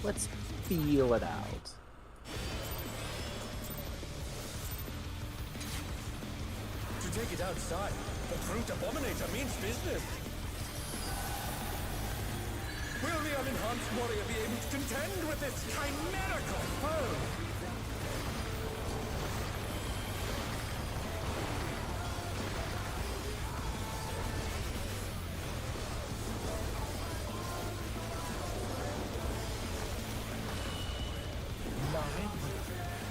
Let's feel it out. To take it outside, the Brute Abominator means business. Will the unenhanced warrior be able to contend with this chimerical foe?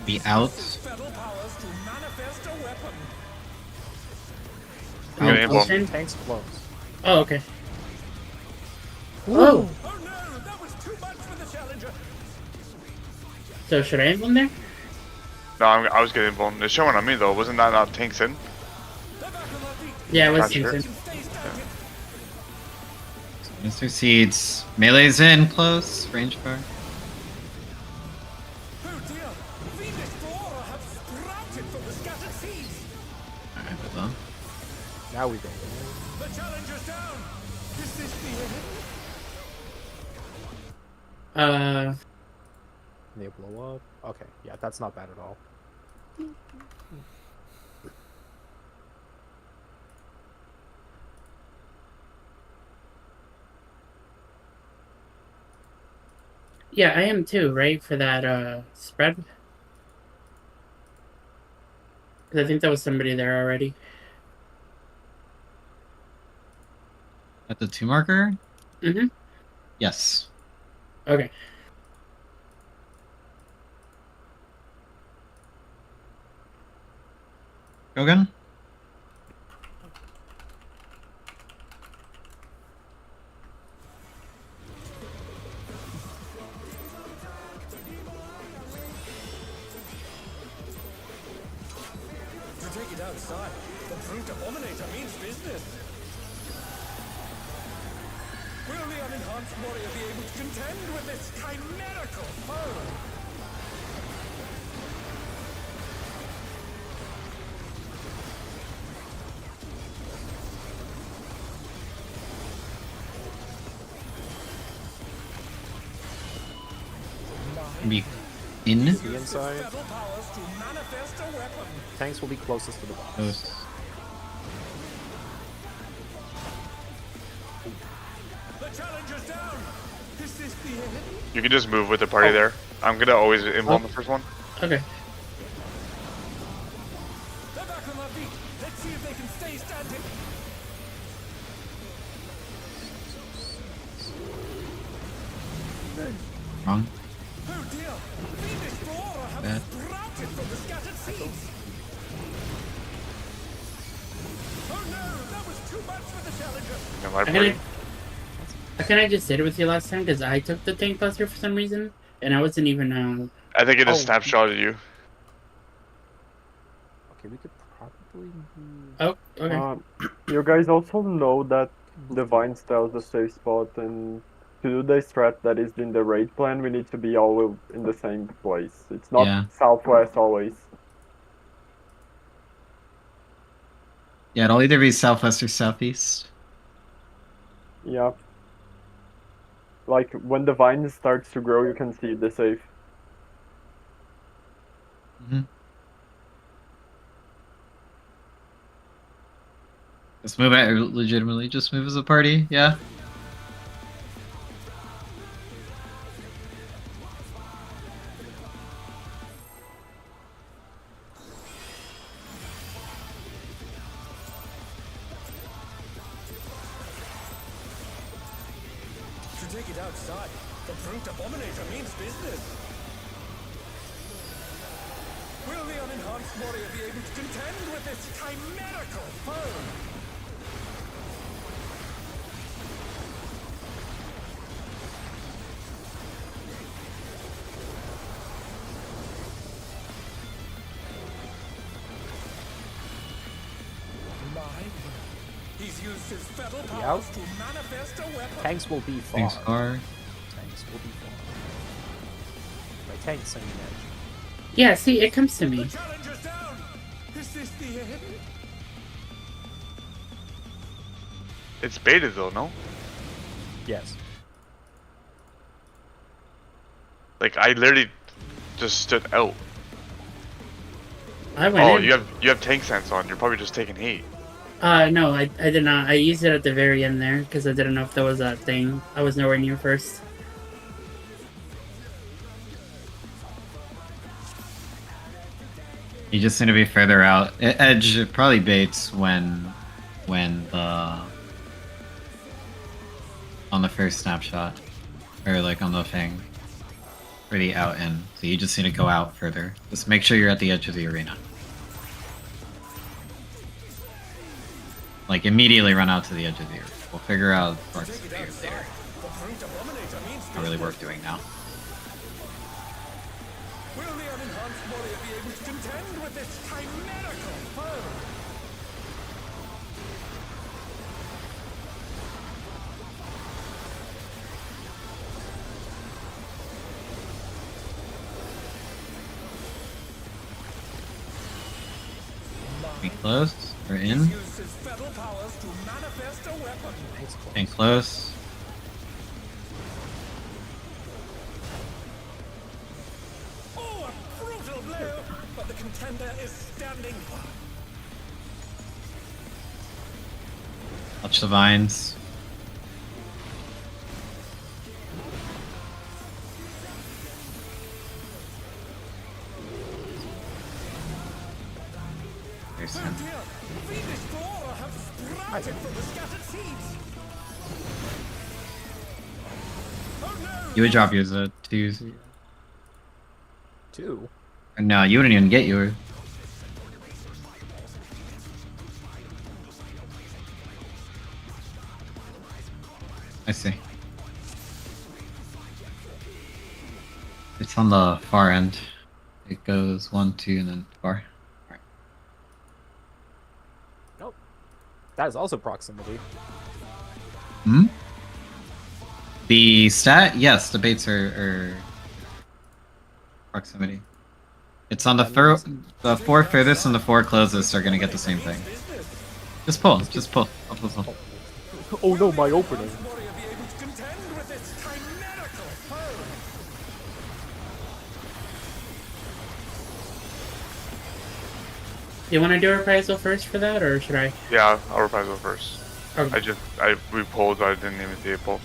Be out. Fatal powers to manifest a weapon. Okay, well, Tank's close. Oh, okay. Ooh. Oh! Oh no, that was too much for the challenger. So should I have one there? no, I was getting blown. It's showing on me though. Wasn't that not tanks in? They're back on their feet. Yeah, it was Not sure. decent. Stay standing. Mr. Seeds. Melee's in close. Range bar. Oh dear, Fiendish flora have sprouted from the scattered seeds. Alright, but well. Now we go. The challenger's down. Is this the end? They blow up. Okay, yeah, that's not bad at all. Yeah, I am too, right? For that spread. Because I think there was somebody there already. At the 2 marker? Mm-hmm. Yes. Okay. Gogan? To take it outside, the Brute Abominator means business. Will the unenhanced warrior be able to contend with this chimerical foe? Be in. The inside. Fatal powers to manifest a weapon. Tanks will be closest to the boss. Close. The challenger's down. Is this the end? You can just move with the party there. I'm gonna always involve the first one. Okay. They're back on their feet. Let's see if they can stay standing. Wrong. Oh dear, Fiendish flora have Bad. sprouted from the scattered seeds. Oh no, that was too much for the challenger. In my Can party. can I just did it with you last time? Because I took the tank buster for some reason. And I wasn't even, I think it just Oh. snapshotted you. Okay, we could probably. Oh, okay. You guys also know that the Vine Style is a safe spot, and to do this strat that is in the raid plan, we need to be all in the same place. It's not Yeah. southwest always. Yeah, it'll either be southwest or southeast. Yeah. Like, when the vine starts to grow, you can see the safe. Mm-hmm. Let's move it legitimately. Just move as a party. Yeah. To take it outside, the Brute Abominator means business. Will the unenhanced warrior be able to contend with this chimerical foe? He's used his fatal powers to manifest a weapon. Tanks will be far. Thanks, far. Tanks will be far. My tank's sending edge. Yeah, see, it comes to me. The challenger's down. Is this the end? It's baited though, no? Yes. Like I literally just stood out. I went Oh, in. you have tank sense on. You're probably just taking heat. No, I did not. I used it at the very end there because I didn't know if there was that thing. I was nowhere near first. You just need to be further out. Edge probably baits when the on the first snapshot or like on the thing for the out in. So you just need to go out further. Just make sure you're at the edge of the arena. Like immediately run out to the edge of the arena. We'll figure out parts of the later. Not really worth doing now. Will the unenhanced warrior be able to contend with this chimerical foe? Be close. We're in. Use his fetal powers to manifest a weapon. Staying close. Oh, a brutal blow! But the contender is standing firm. Touch the vines. There's him. Dear, Venus Flora have sprouted from the scattered seeds. Oh no! You would drop yours at 2. 2? No, you wouldn't even get yours. I see. It's on the far end. It goes 1, 2, and then far. Alright. Nope. That is also proximity. Hmm? The stat? Yes, the baits are proximity. It's on the the 4 furthest and the 4 closest are gonna get the same thing. Just pull, just pull. I'll pull. Oh no, my opening. Warrior be able to contend with this chimerical foe. Do you want to do reprisal first for that, or should I? Yeah, I'll reprisal first. Okay. We pulled, I didn't even see it pull.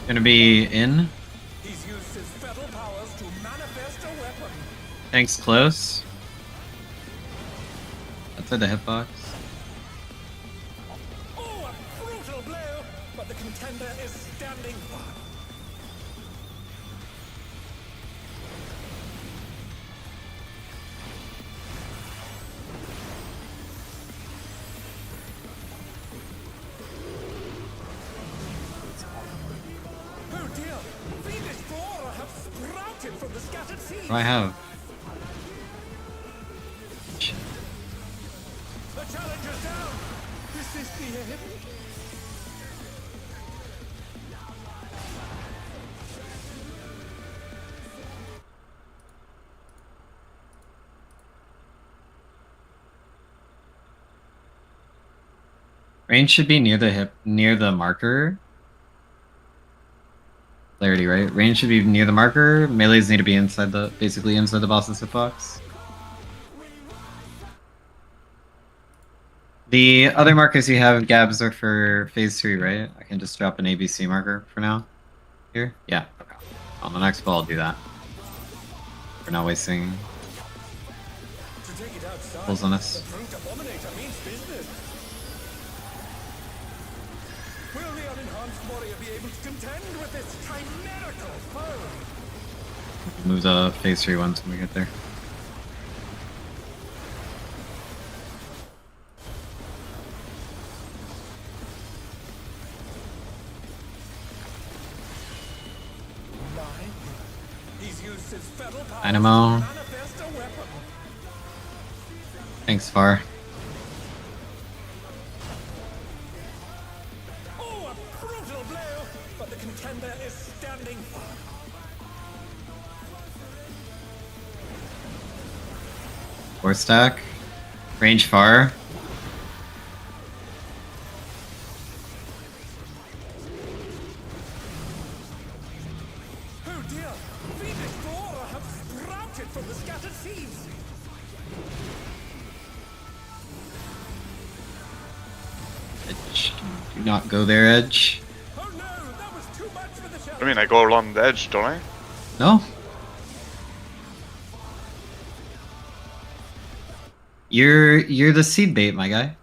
Gonna be in. He's used his fetal powers to manifest a weapon. Tanks close. Outside the hitbox. Oh, a brutal blow! But the contender is standing firm. Oh dear! Venus Flora have sprouted from the scattered seeds. What do I have? The challenger's down! Is this the end? Range should be near the hip, near the marker. Clarity, right? Range should be near the marker. Melees need to be inside the, basically inside the boss's hitbox. The other markers you have, Gabs, are for phase 3, right? I can just drop an ABC marker for now. Here? Yeah. Okay. On the next ball, I'll do that. We're not wasting To take it outside, pulls on us. the brute abominator means business. Will the unenhanced warrior be able to contend with this chimerical foe? Move the phase 3 ones when we get there. He's used his fetal powers Dynamo. to manifest a weapon. Thanks, Far. Oh, a brutal blow! But the contender is standing firm. Four stack. Range Far. Oh dear! Fiendish flora have sprouted from the scattered seeds! Edge. Do not go there, Edge. Oh no, that was too much for the I challenge! mean, I go along the edge, don't I? No. You're the seed bait, my guy.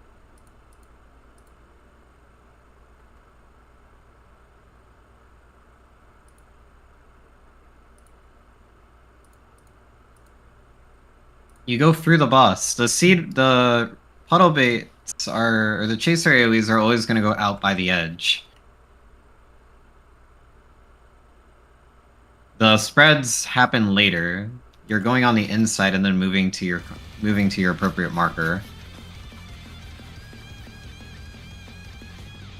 You go through the boss. The puddle baits or the chaser AoEs are always going to go out by the edge. The spreads happen later. You're going on the inside and then moving to your appropriate marker.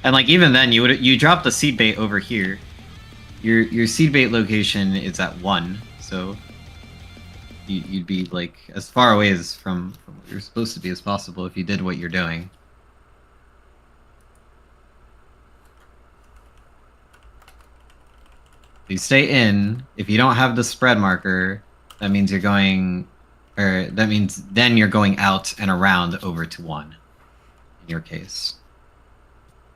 And like even then, you drop the seed bait over here. Your seed bait location is at 1, so you'd be like as far away as from what you're supposed to be as possible if you did what you're doing. You stay in. If you don't have the spread marker, that means you're going, or that means then you're going out and around over to 1. In your case.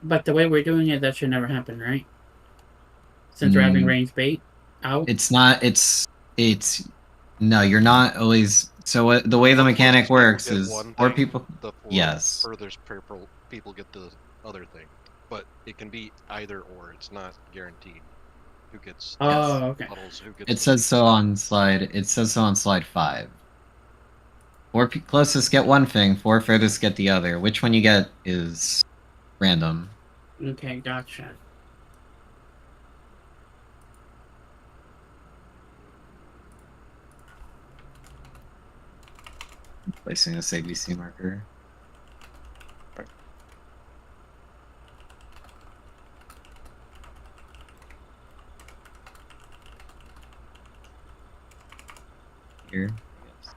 But the way we're doing it, that should never happen, right? Since we're having range bait out. It's not. It's. No, you're not always. So the way the mechanic works is 4 people. The 4 Yes. furthest people get the other thing, but it can be either or. It's not guaranteed. Who gets? Oh, okay. Puddles, who gets It says so on slide. It says so on slide 5. 4 closest get one thing. 4 furthest get the other. Which one you get is random. Okay, gotcha. Placing this ABC marker. Here. Yes.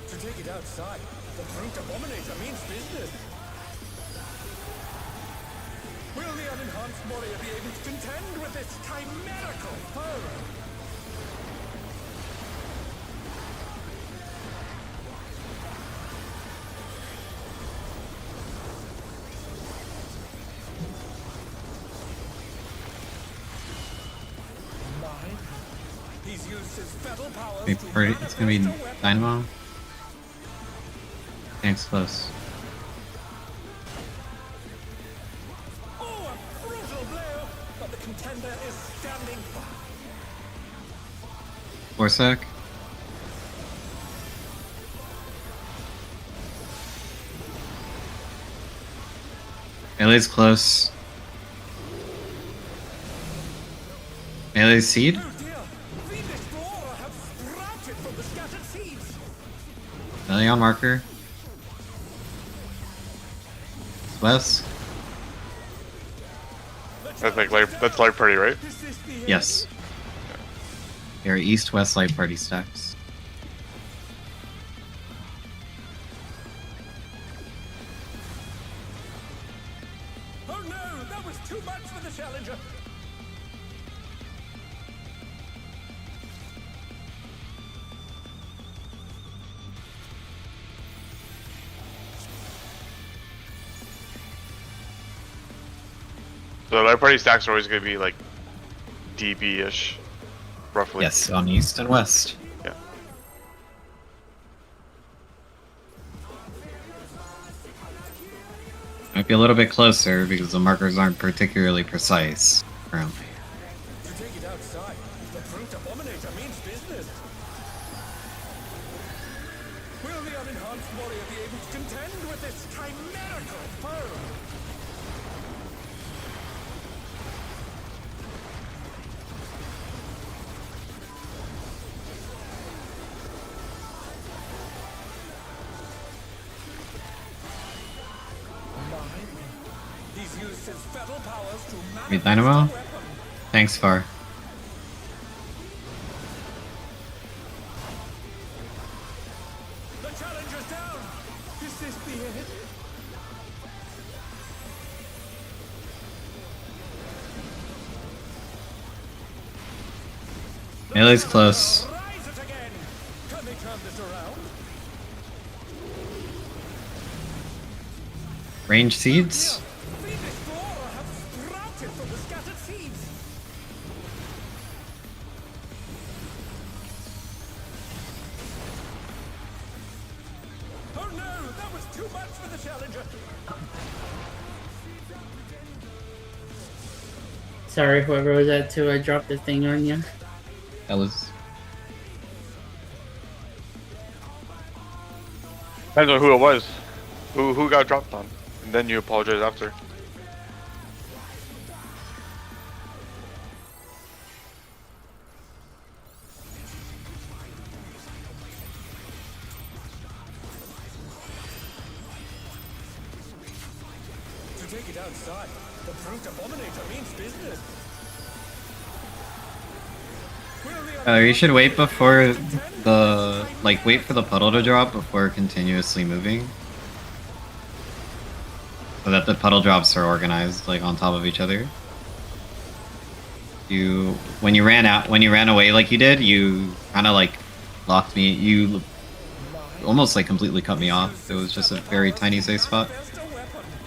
To take it outside, the brute abominator means business! Will the unenhanced warrior be able to contend with this chimerical foe? He's used his fetal powers to It's gonna be manifest a weapon. Dynamo. Thanks, close. Oh, a brutal blow! But the contender is standing firm. 4 sec. Melee's close. Melee's seed? Oh dear! Fiendish flora have sprouted from the scattered seeds! Melee on marker. West. That's like that's light party, right? Is this the end? Yes. They are east-west light party stacks. Oh no! That was too much for the challenger! So light party stacks are always gonna be like DB-ish, roughly. Yes, on east and west. Yeah. Might be a little bit closer because the markers aren't particularly precise currently. To take it outside, the brute abominator means business! Will the unenhanced warrior be able to contend with this chimerical foe? uses feral powers to Meet manifest Dynamo? a weapon. Thanks, Far. The challenger's down. Is this the end? Melee's close. Rise it again. Can they turn this around? Range seeds? Phoenix Flora have sprouted from the scattered seeds. Oh no, that was too much for the challenger. Sorry, whoever was that to drop the thing on you. That was. Depends on who it was. Who got dropped on. And then you apologize after. To take it outside, the brute abominator means business. You should wait before the wait for the puddle to drop before continuously moving, so that the puddle drops are organized like on top of each other. When you ran away like you did, you kind of like locked me. You almost like completely cut me off. It was just a very tiny safe spot.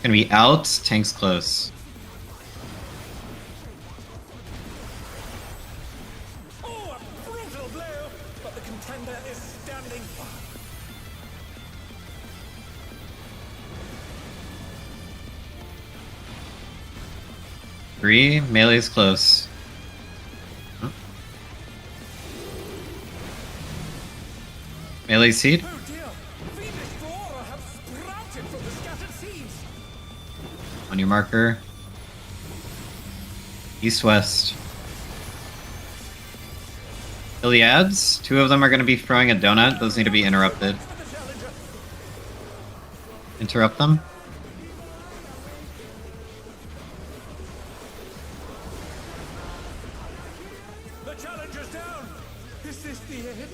Gonna be out. Tank's close. Oh, a brutal blow, but the contender is standing firm. Three. Melee's close. Huh? Melee seed. Oh dear, Phoenix Flora have sprouted from the scattered seeds. On your marker. East-west. Iliads. Two of them are going to be throwing a donut. Those need to be interrupted. For the challenger. Interrupt them. The challenger's down. Is this the end?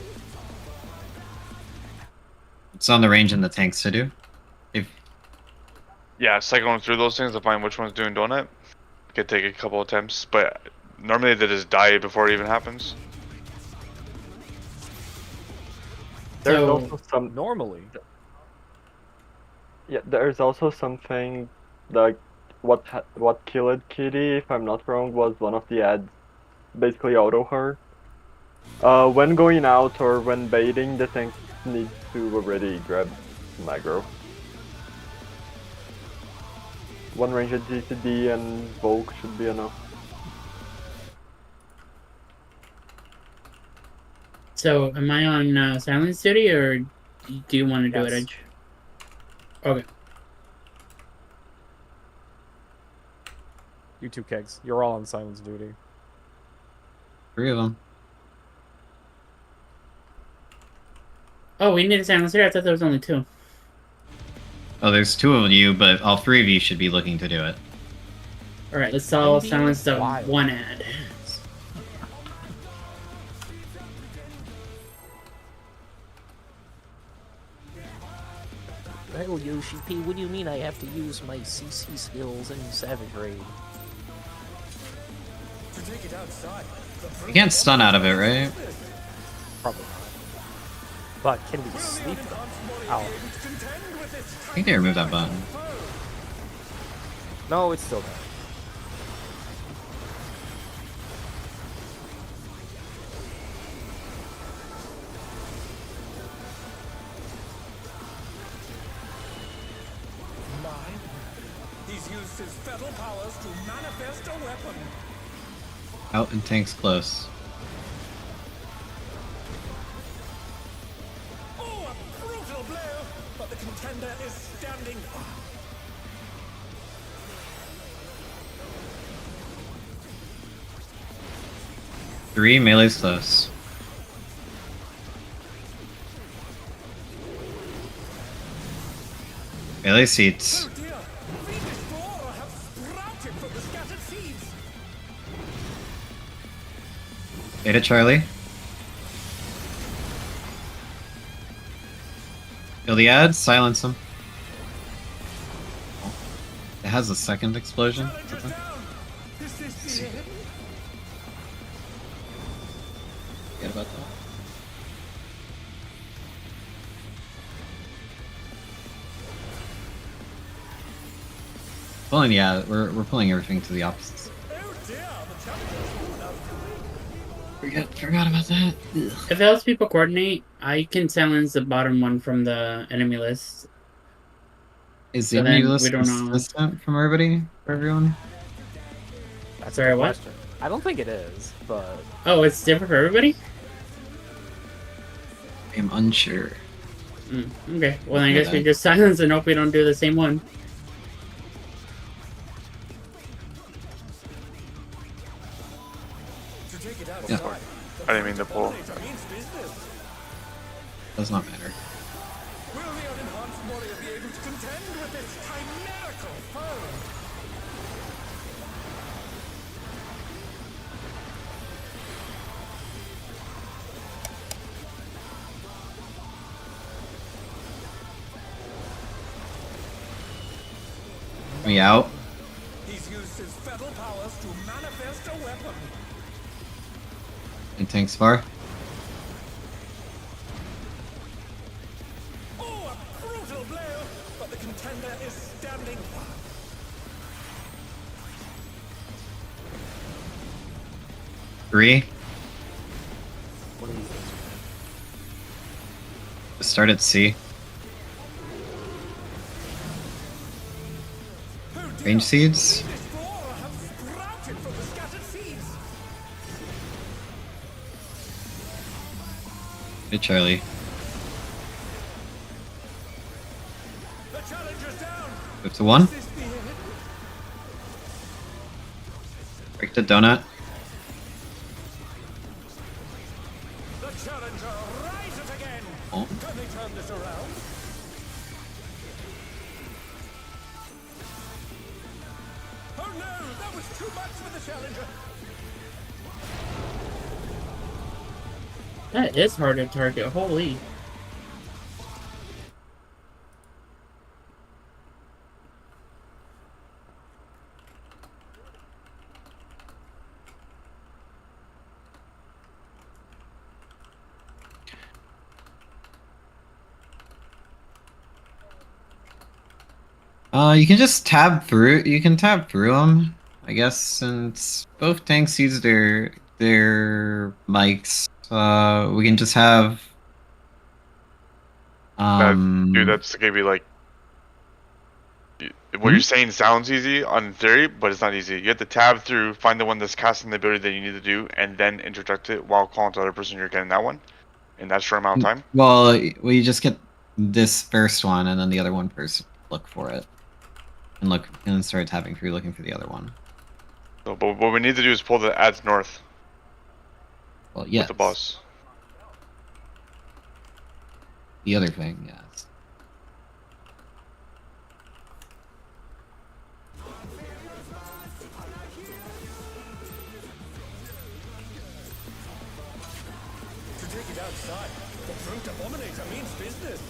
It's on the range and the tanks to do. If Yeah, cycling through those things to find which one's doing donut. Could take a couple attempts, but normally they just die before it even happens. There's So- also some. Normally. Yeah, there's also something like what killed Kitty, if I'm not wrong, was one of the ads. Basically auto her. When going out or when baiting, the tank needs to already grab Magro. One range at GCD and Volk should be enough. So, am I on silence duty, or do you want to do it, Yes. Edge? Okay. You two kegs. You're all on silence duty. three of them. Oh, we need a silencer? I thought there was only two. Oh, there's two of you, but all three of you should be looking to do it. Alright, let's all Indeed. silence the Wild. one ad. Well, Yoshi P, what do you mean I have to use my CC skills in Savage Raid? To take it outside, the brute You can't stun out of it, right? Probably not. But can we sleep them? Ow. I think they removed that button. No, it's still there. He's used his fetal powers to manifest a weapon. Out and tank's close. Oh, a brutal blow, but the contender is standing firm. Three. Melee's close. Melee seats. Oh dear, Phoenix Flora have sprouted Beta Charlie. Kill the ads, silence them. It has a second explosion. Challenger's down. Is this the end? Forget about that. Pulling, yeah, we're pulling everything to the opposites. Oh dear, the challenger's out. Forgot about that. If it helps people coordinate, I can silence the bottom one from the enemy list. Is So the then enemy we list don't know. consistent from everybody? For everyone? That's Sorry, a good what? question. I don't think it is, but Oh, it's different for everybody? I'm unsure. Okay, well then I Yeah, guess we that- just silence and hope we don't do the same one. To take it Yeah. outside. I didn't mean to pull. Dominator means business. Does not matter. Will the unenhanced warrior be able to contend with this chimerical foe? We out. He's used his fetal powers to manifest a weapon. And tanks far. Oh, a brutal blow! But the contender is standing firm. Three. what do you think? Start at C. Oh dear, Range seeds. fiendish flora have sprouted from the scattered seeds. Good Charlie. The challenger's down. 5-1. Is this the end? Break the donut. The challenger rises again. Oh. Can they turn this around? Oh no, that was too much for the challenger. That is hard to target, holy. You can just tab through. You can tab through them, I guess, since both tanks use their mics. We can just have. Dude, that's gonna be like. What you're saying sounds easy on theory, but it's not easy. You have to tab through, find the one that's casting the ability that you need to do, and then interject it while calling to the other person you're getting that one in that short amount of time. Well, you just get this first one, and then the other one first. Look for it, and look, and then start tabbing through, looking for the other one. So, but what we need to do is pull the ads north Well, yes. with the boss. The other thing, yes. To take it outside, the brute abominator means business.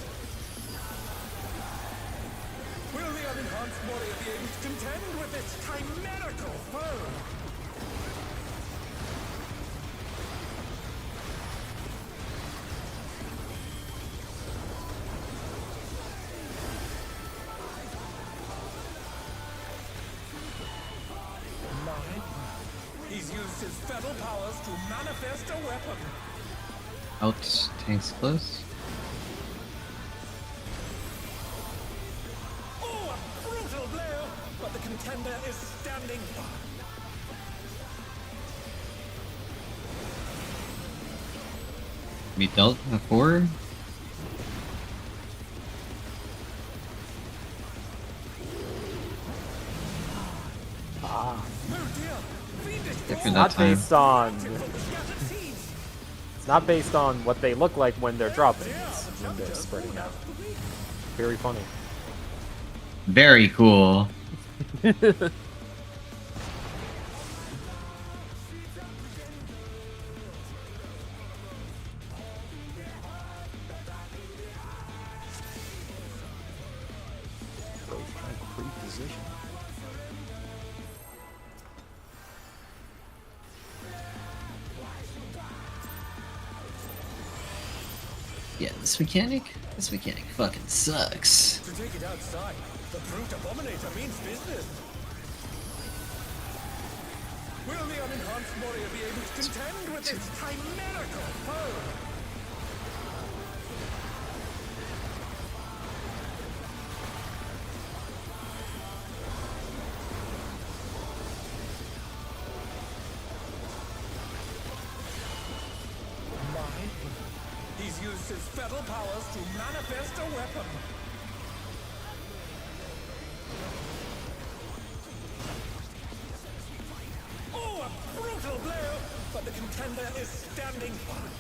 Will the unenhanced warrior be able to contend with this chimerical foe? He's used his fetal powers to manifest a weapon. Out, tanks close. Oh, a brutal blow! But the contender is standing firm. Be dealt a 4. Ah, Oh dear! Fiendish Different not that time. based on. from the scattered seeds. It's not based on what they look like when they're dropping. It's when they're spreading out. Very funny. Very cool. position. Yeah, this mechanic fucking sucks. To take it outside, the brute abominator means business. Will the unenhanced warrior be able to contend with this chimerical foe? He's used his fetal powers to manifest a weapon. Oh, a brutal blow! But the contender is standing fine.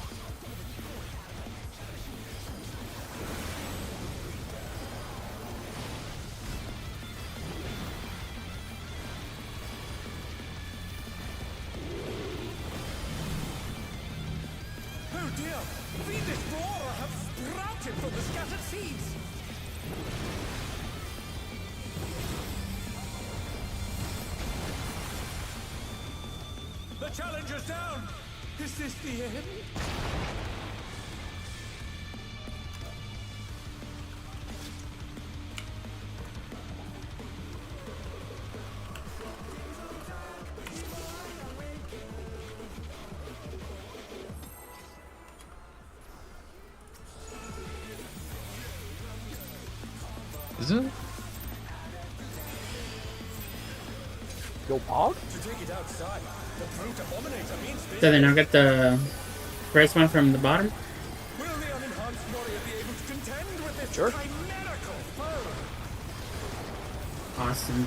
Oh dear! Fiendish Aurora have sprouted from the scattered seeds! The challenger's down! Is this the end? Is it? Yo, Pog? To take it outside, the brute abominator means So then I'll get the first one from the bottom. Will the unenhanced warrior be able to contend with this Sure. chimerical foe? Awesome.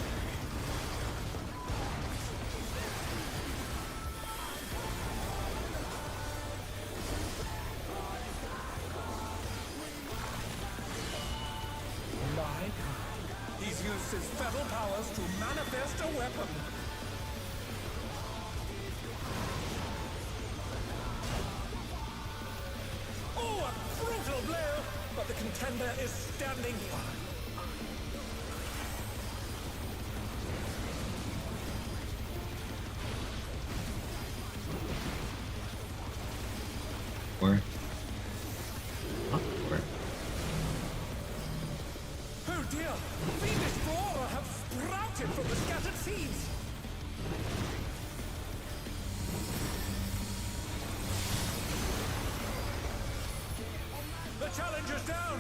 He's used his fetal powers to manifest a weapon. Oh, a brutal blow! But the contender is standing fine. Or not or. Oh dear! Fiendish Aurora have sprouted from the scattered seeds! The challenger's down!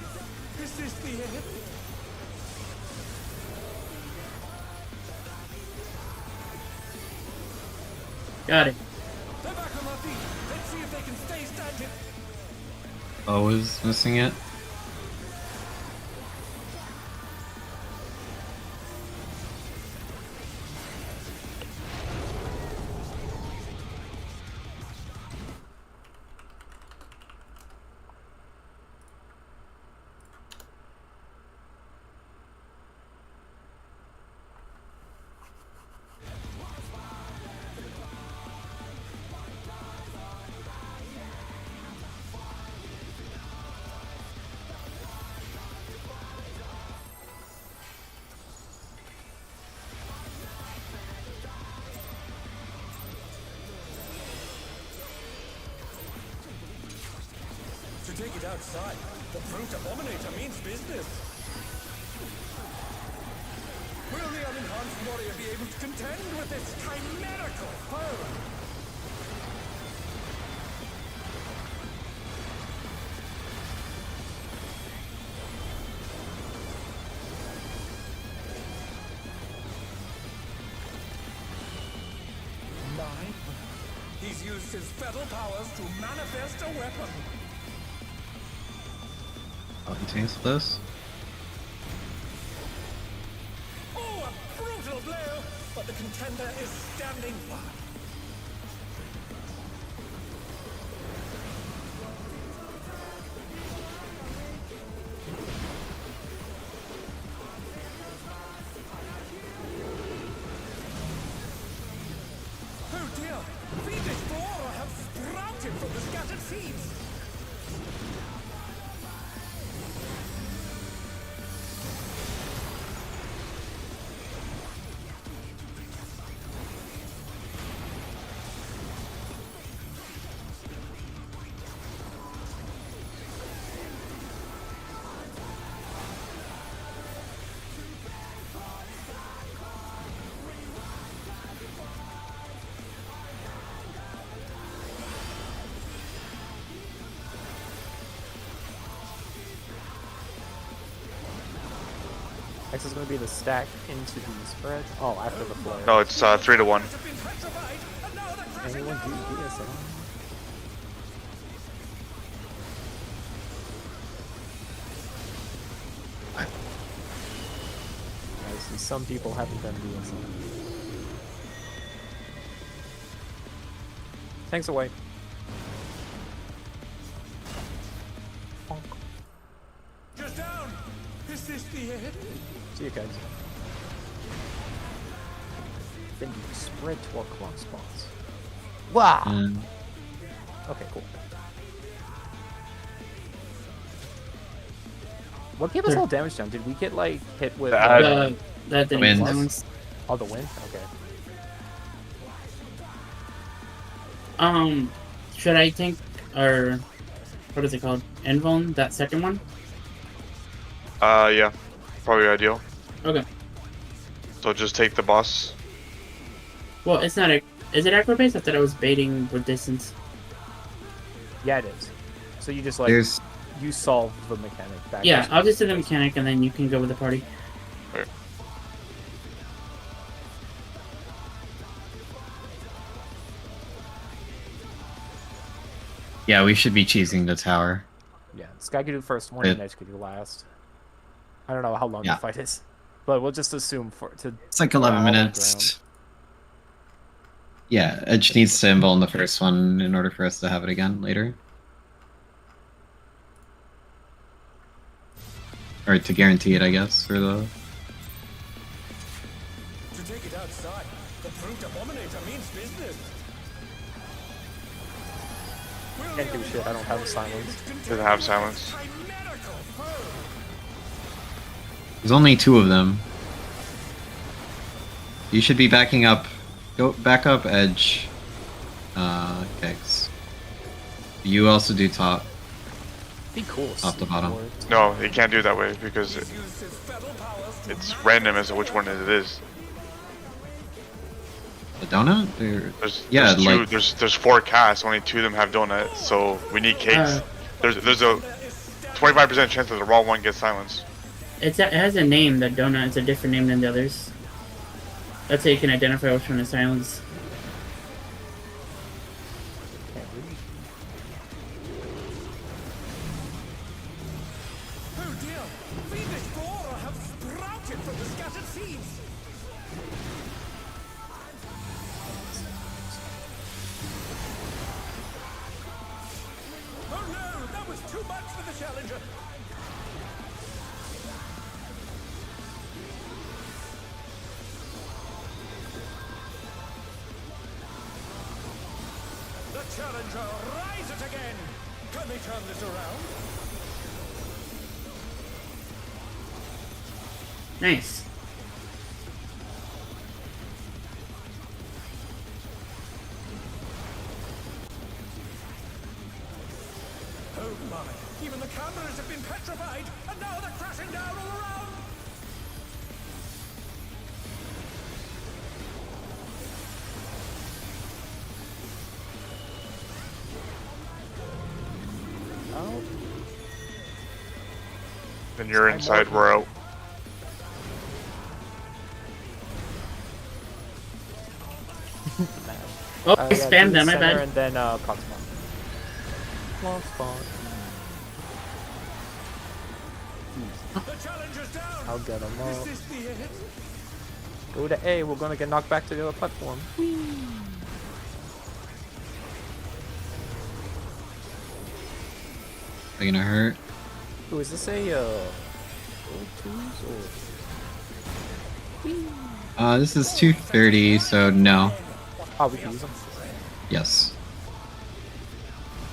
Is this the end? Got it. They're back on their feet! Let's see if they can stay standing! Oh, is missing it. To take it outside, the brute abominator means business. Will the unenhanced warrior be able to contend with this chimerical foe? He's used his fetal powers to manifest a weapon. Oh, he takes this. Oh, a brutal blow! But the contender is standing fine. Oh dear! Fiendish Aurora have sprouted from the scattered seeds! X is going to be the stack into the spread. Oh, after the flare. No, it's 3 to 1. Anyone do DSM? I see some people haven't done DSM. Thanks away. Bonk. Just down. Is this the end? See you guys. Then you spread to our clock spots. Wow. Okay, cool. What gave us all damage down? Did we get like hit with That- That didn't Wind. silence. oh the wind? Okay. Should I take or what is it called? Invuln, that second one? Yeah. Probably ideal. Okay. So just take the boss. Well, it's not a. Is it acro based? I thought I was baiting with distance. Yeah, it is. So you just like There's you solve the mechanic back. Yeah, I'll just do the mechanic and then you can go with the party. yeah, we should be cheesing the tower. Yeah, Sky could do first one, and Edge could do last. I don't know how long Yeah. the fight is, but we'll just assume for to. It's like 11 Wow, minutes. Yeah, Edge needs to invul in the first one in order for us to have it again later. Or to guarantee it, I guess, for the... To take it outside, the brute abominator means business. Can't do shit. I don't have a silence. Doesn't have silence. Chimerical foe. There's only 2 of them. You should be backing up. Go back up, Edge. Kegs. You also do top. Be cool. Top to bottom. No, it can't do it that way because Use his feral powers to it's random as to which one it is. The donut? Or... There's Yeah, there's two, like- there's 4 casts, only 2 of them have donuts, so we need cakes. There's a 25% chance that the raw one gets silenced. It has a name, that donut. It's a different name than the others. That's how you can identify which one is silence. Oh dear! Fiendish flora have sprouted from the scattered seeds! Oh no! That was too much for the challenger! The challenger rises again! Can they turn this around? Nice. Oh my! Even the cameras have been petrified, and now they're crashing down all around! Oh, Then you're inside, we're out. Oh, I yeah, spammed do them, my center bad. And then clock spawn. Clock spawn. The challenger's down! I'll get him Is up. this the end? Go to A. We're gonna get knocked back to the other platform. Are you gonna hurt? Ooh, is this a twos or? This is 230, so no. Oh, we can use them. Yes.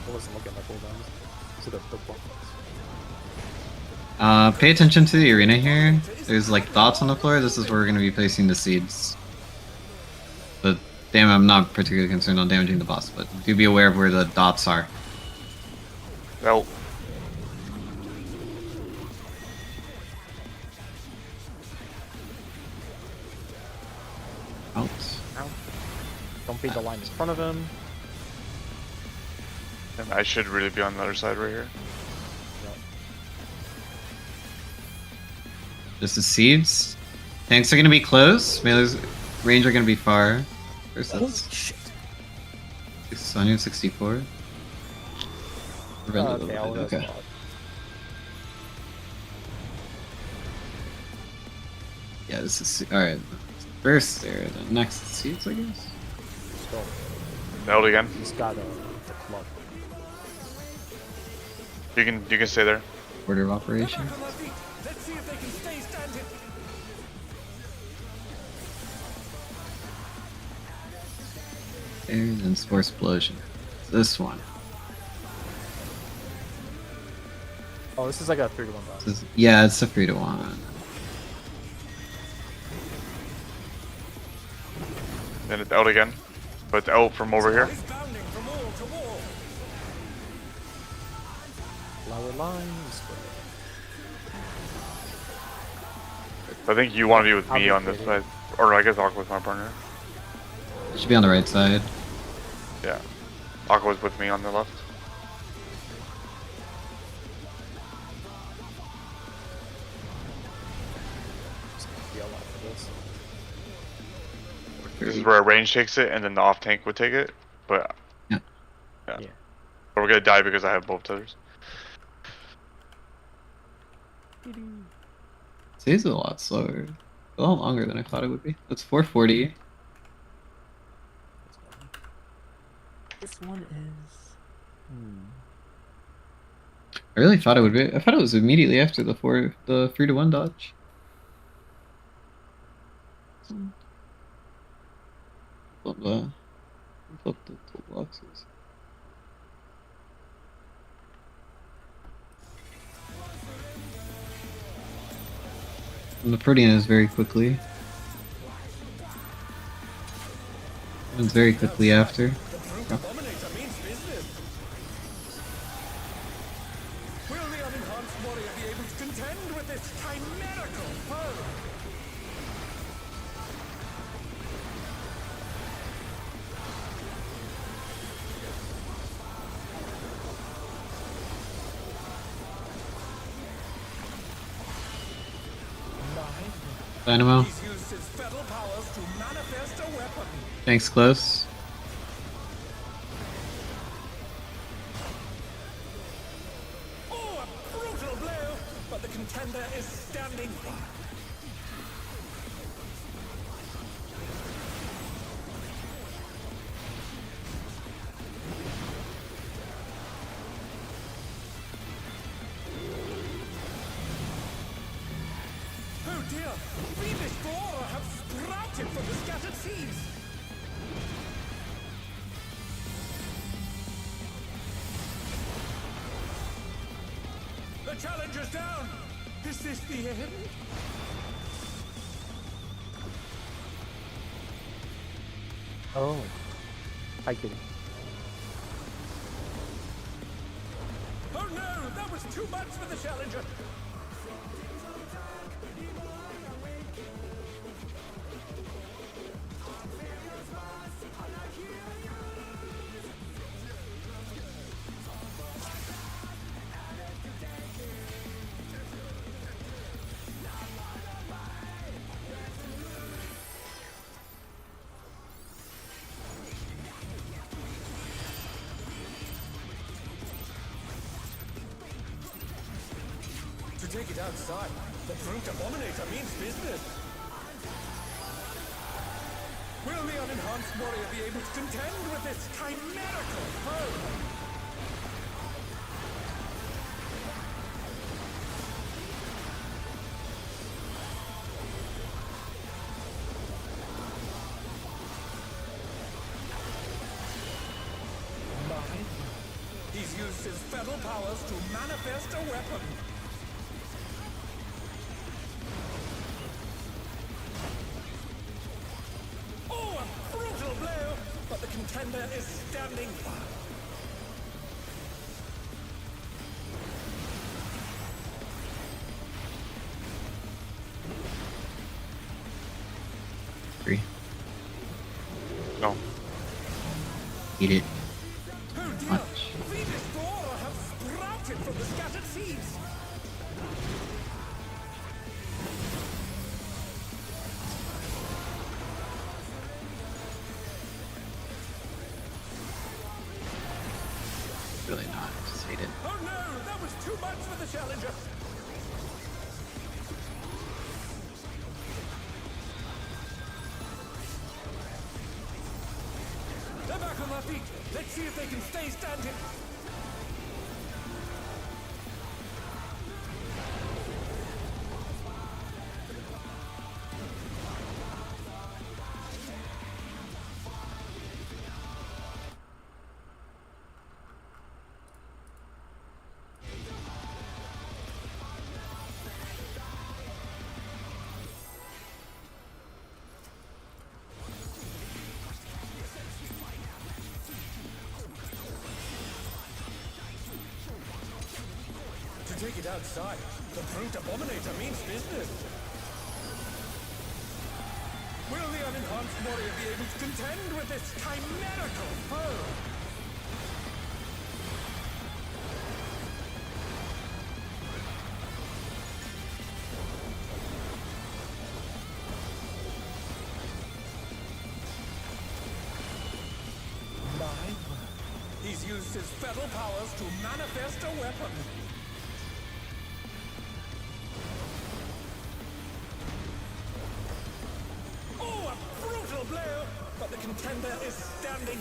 I wasn't looking at my cooldowns. So the buttons. Pay attention to the arena here. There's like dots on the floor. This is where we're gonna be placing the seeds. But damn, I'm not particularly concerned on damaging the boss, but do be aware of where the dots are. No. Out. Ow. Don't beat the line in front of him. And I should really be on the other side right here. Just the seeds. Tanks are gonna be close. Melee's range are gonna be far. Holy Versus shit. 664. Okay, I'll Okay. respond. Yeah, this is alright. First there, then next seeds, I guess. So, Nailed again. he's got the club. You can stay there. Order of They're operation. back on their feet. Let's see if they can stay standing. There, then Spore Explosion. This one. Oh, this is like a 3-1 dodge. This is, yeah, it's a 3-1. Then it's out again. But it's out from over here. He's bounding from wall to wall. Lower lines. I think you want to be with I'll me be on this waiting. side. Or I guess Aqua with my partner. It should be on the right side. Yeah. Aqua was with me on the left. Be a lot for this. This is where a range takes it, and then the off tank would take it. But Yeah. yeah. Yeah. But we're gonna die because I have both tethers. Today's a lot slower. A lot longer than I thought it would be. That's 440. This one is. I really thought it would be. I thought it was immediately after the 3-1 dodge. Flip the toolboxes. And the Protean is very quickly. It's very quickly after. The brute abominator means business. Will the unenhanced warrior be able to contend with this chimerical foe? Dynamo. He's used his fetal powers to manifest a weapon. Thanks, close. Oh, a brutal blow! But the contender is standing firm. Oh dear! Fiendish Flora have sprouted from the scattered seeds! The challenger's down! Is this the end? Oh. Hi, kitty. Oh no! That was too much for the challenger! To take it outside, the brute abominator means business. Will the unenhanced warrior be able to contend with this chimerical foe? He's used his fetal powers to manifest a weapon. Oh, a brutal blow! But the contender is standing firm. Three. No. Eat it. Oh dear! Much. Fiendish Flora have sprouted from the scattered seeds! for the challenger. They're back on their feet. Let's see if they can stay standing. To take it outside, the brute abominator means business. Will the unenhanced warrior be able to contend with this chimerical foe? My word. He's used his feral powers to manifest a weapon. Oh, a brutal blow! But the contender is standing.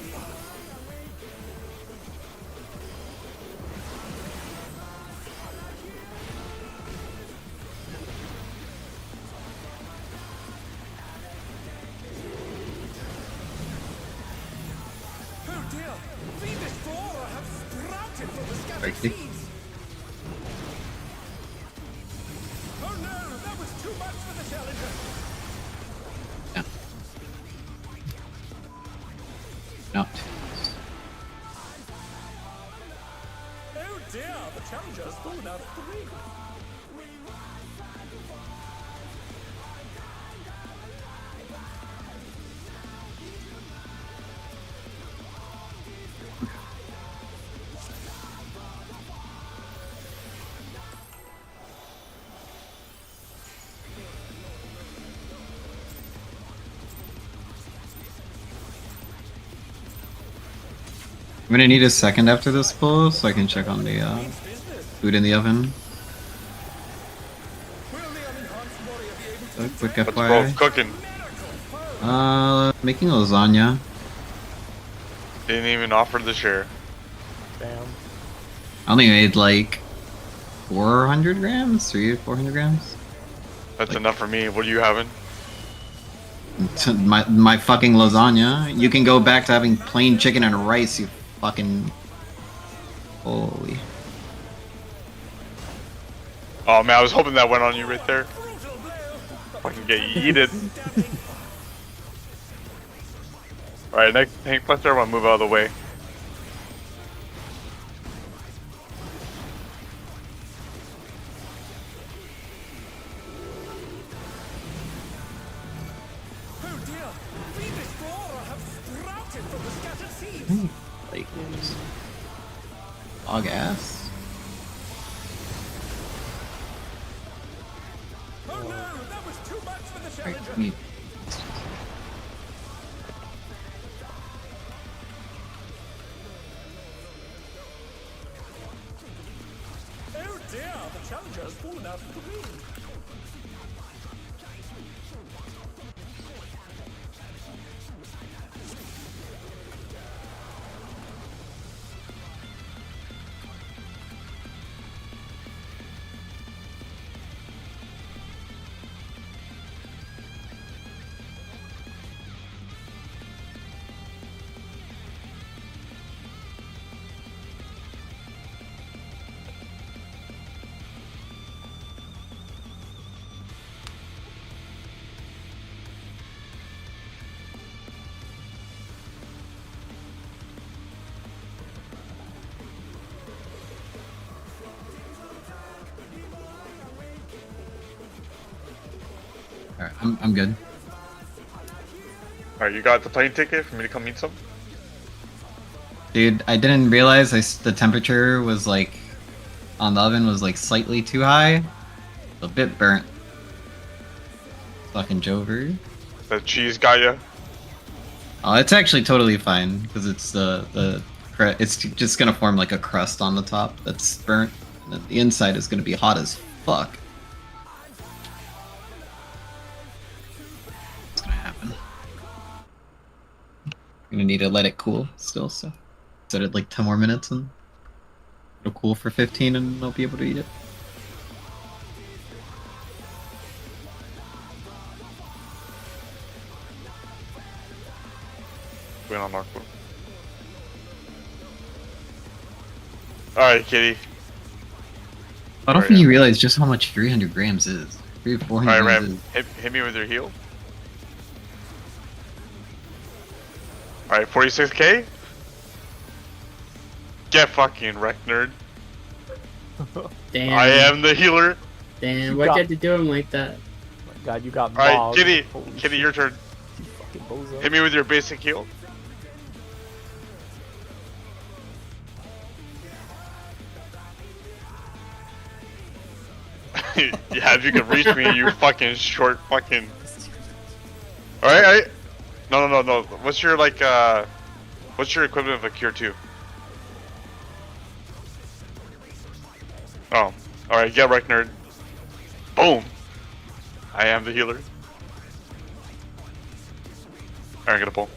Oh dear! Fiendish flora have sprouted from the scattered Right. seeds! Oh no! That was too much for the challenger! Yeah. No. Oh dear! The challenger's fallen out of three! I'm gonna need a second after this pull so I can check on the food in the oven. Will the unenhanced warrior be able to Quick What's FYI. both cooking? Making lasagna. Didn't even offer the share. Damn. I only made like 400 grams, 400 grams. That's enough for me. What are you having? My fucking lasagna. You can go back to having plain chicken and rice. You fucking holy. Oh man, I was hoping that went on you right there. Fucking get yeeted. Alright, next tank cluster, I want to move out of the way. Oh dear! Fiendish flora have sprouted from the scattered seeds! Like dog ass. Oh no! That was too much for the Right, challenger! need- Oh dear! The challenger has fallen out of the ring! Alright, I'm good. Alright, you got the plane ticket for me to come meet some? Dude, I didn't realize the temperature was like on the oven was like slightly too high. A bit burnt. Fucking Jover. That cheese got ya? Oh, it's actually totally fine because it's it's just gonna form like a crust on the top that's burnt. And then the inside is gonna be hot as fuck. What's gonna happen? I'm gonna need to let it cool still, so set it like 10 more minutes and it'll cool for 15 and I'll be able to eat it. Wait on Mark. Alright, Kitty. I don't think you realize just how much 300 grams is. 300 400 Alright, grams Ram. is. Hit me with your heal. Alright, 46k? Get fucking wrecked, nerd. Damn. I am the healer. Damn, You why'd got- you have to do him like that? Oh my god, you got Alright, mobbed. Kitty. Holy Kitty, shit, your turn. you fucking bozo. Hit me with your basic heal. Yeah, if you can reach me, you fucking short fucking. Alright, no. What's your like what's your equivalent of a cure 2? Oh. Alright, get wrecked, nerd. Boom! I am the healer. Alright, get a pull.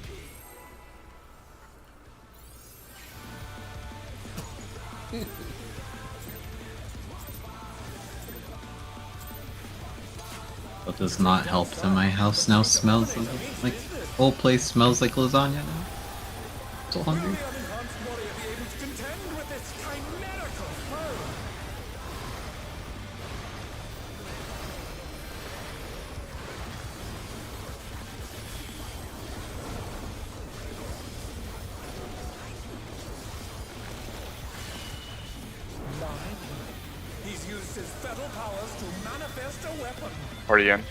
What does not help that my house now smells like whole place smells like lasagna now. So hungry. Will the unenhanced warrior be able to contend with this chimerical foe? He's used his feral powers to manifest a weapon. Party in.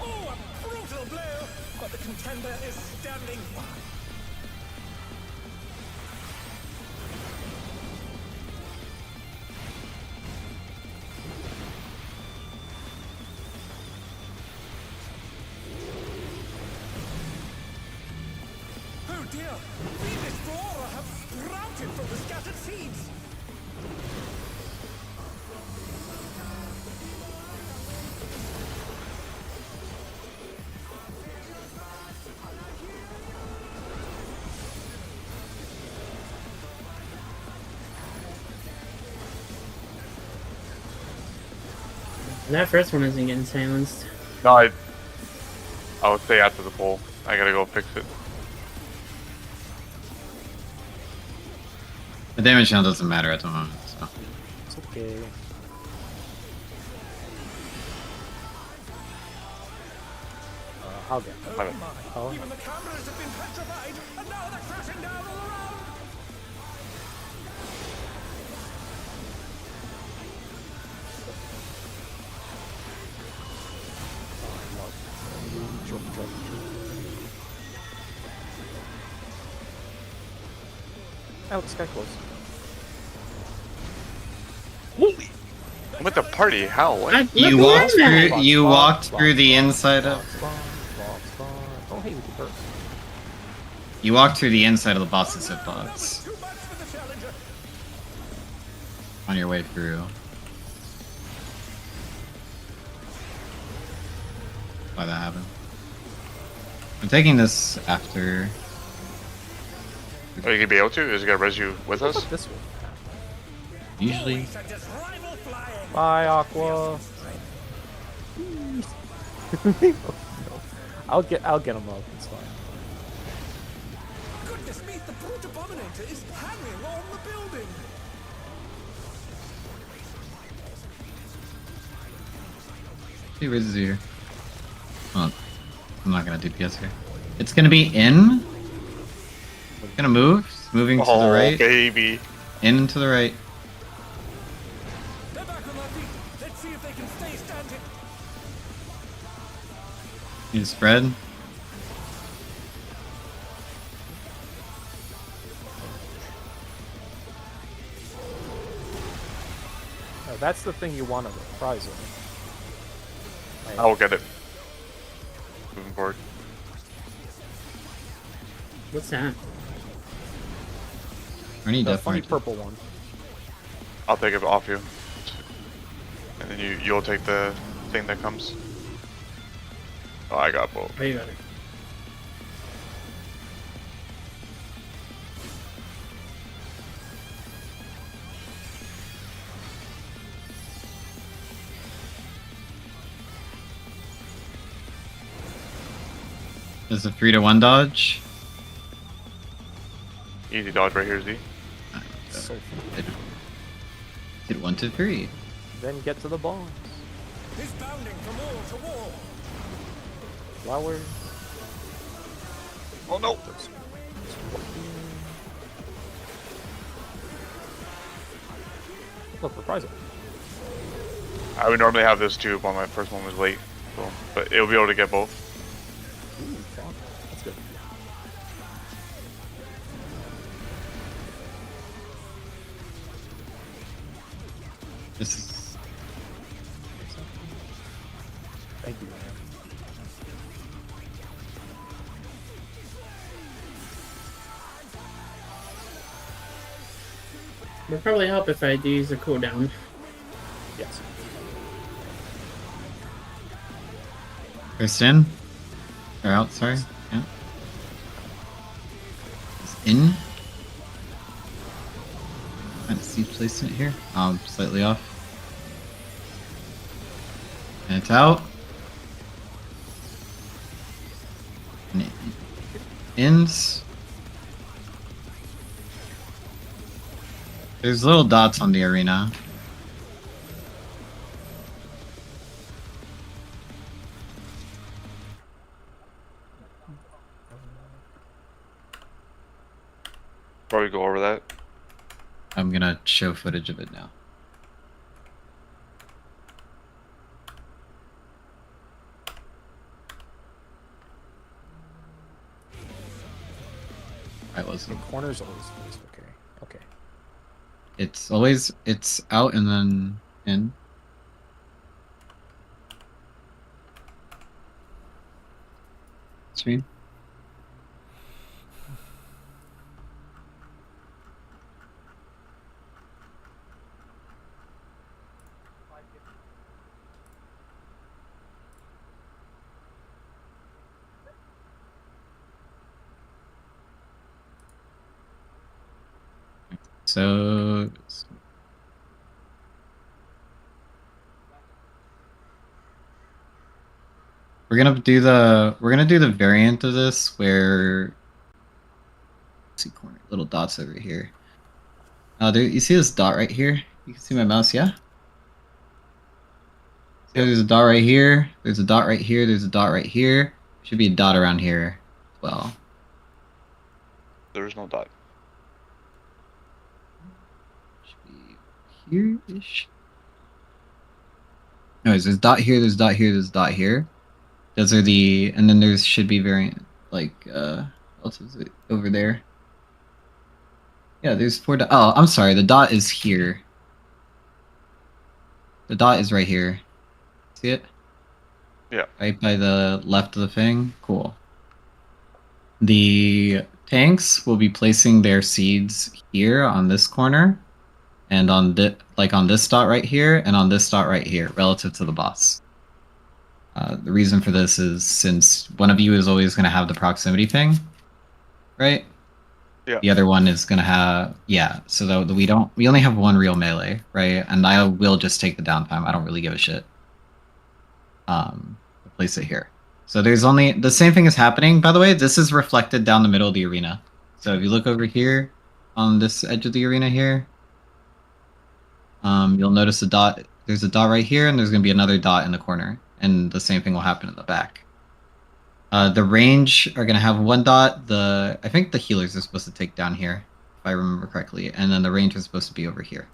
Oh, a brutal blow! But the contender is standing by. Oh dear! Fiendish flora have sprouted from the scattered seeds! That first one isn't getting silenced. No, I would say after the pull. I gotta go fix it. The damage now doesn't matter at the moment, so. It's okay. I'll get it. Oh My my! bad. Oh. Even the cameras have been petrified, and now they're crashing down all around! Alex, guy close. I'm with the party. How? What? Look You where walked I'm at. through you walked through the inside of Oh, hey, we can burst. you walked through the inside of the boss's hitbox Too much for the challenger! on your way through. Why that happened. I'm taking this after. Are you gonna be able to? Is it gonna res you with us? This one. Usually Sent his rival flying! Bye, Aqua. I'll get him up. It's fine. Goodness me, the brute abominator is hanging on the building! Hey, Riz is here. Well, I'm not gonna DPS here. It's gonna be in. It's gonna move. It's moving to the Oh, right. baby. In and to the right. They're back on their feet! Let's see if they can stay standing! Need to spread. That's the thing you want to reprise with. I will get it. Moving forward. What's that? Or any The death funny march. purple one. I'll take it off you. And then you'll take the thing that comes. Oh, I got both. Oh, you got it. There's a 3-to-1 dodge. Easy dodge right here, Z. So Hit 1 to 3. then get to the bombs. He's bounding from wall to wall. Flowers. Oh no! Look, reprisal. I would normally have this too, but my first one was late. So, but it'll be able to get both. Ooh, fuck. That's good. This is Thank you, man. Would probably help if I do use a cooldown. Yes. first in. Or out, sorry. Yeah. It's in. Kind of seed placement here. Slightly off. And it's out. And it ends. There's little dots on the arena. Probably go over that. I'm gonna show footage of it now. I The wasn't. corner's always closed. Okay. Okay. It's out and then in. Screen. So we're gonna do the variant of this where let's see corner little dots over here. There you see this dot right here? You can see my mouse, yeah? So there's a dot right here, there's a dot right here, there's a dot right here. Should be a dot around here as well. There is no dot. Should be here-ish. Anyways, there's a dot here, there's a dot here, there's a dot here. Those are the, and then there should be variant, like, what else is it over there? Yeah, there's 4 dots. Oh, I'm sorry, the dot is here. The dot is right here. See it? Yeah. Right by the left of the thing? Cool. The tanks will be placing their seeds here on this corner, and on this dot right here, and on this dot right here, relative to the boss. The reason for this is since one of you is always going to have the proximity thing, right? Yeah. The other one is going to have, yeah. So that we only have one real melee, right? And I will just take the downtime. I don't really give a shit. Place it here. So there's only the same thing is happening. By the way, this is reflected down the middle of the arena. So if you look over here on this edge of the arena here, you'll notice a dot. There's a dot right here, and there's going to be another dot in the corner. And the same thing will happen in the back. The range are going to have 1 dot. I think the healers are supposed to take down here, if I remember correctly. And then the range is supposed to be over here.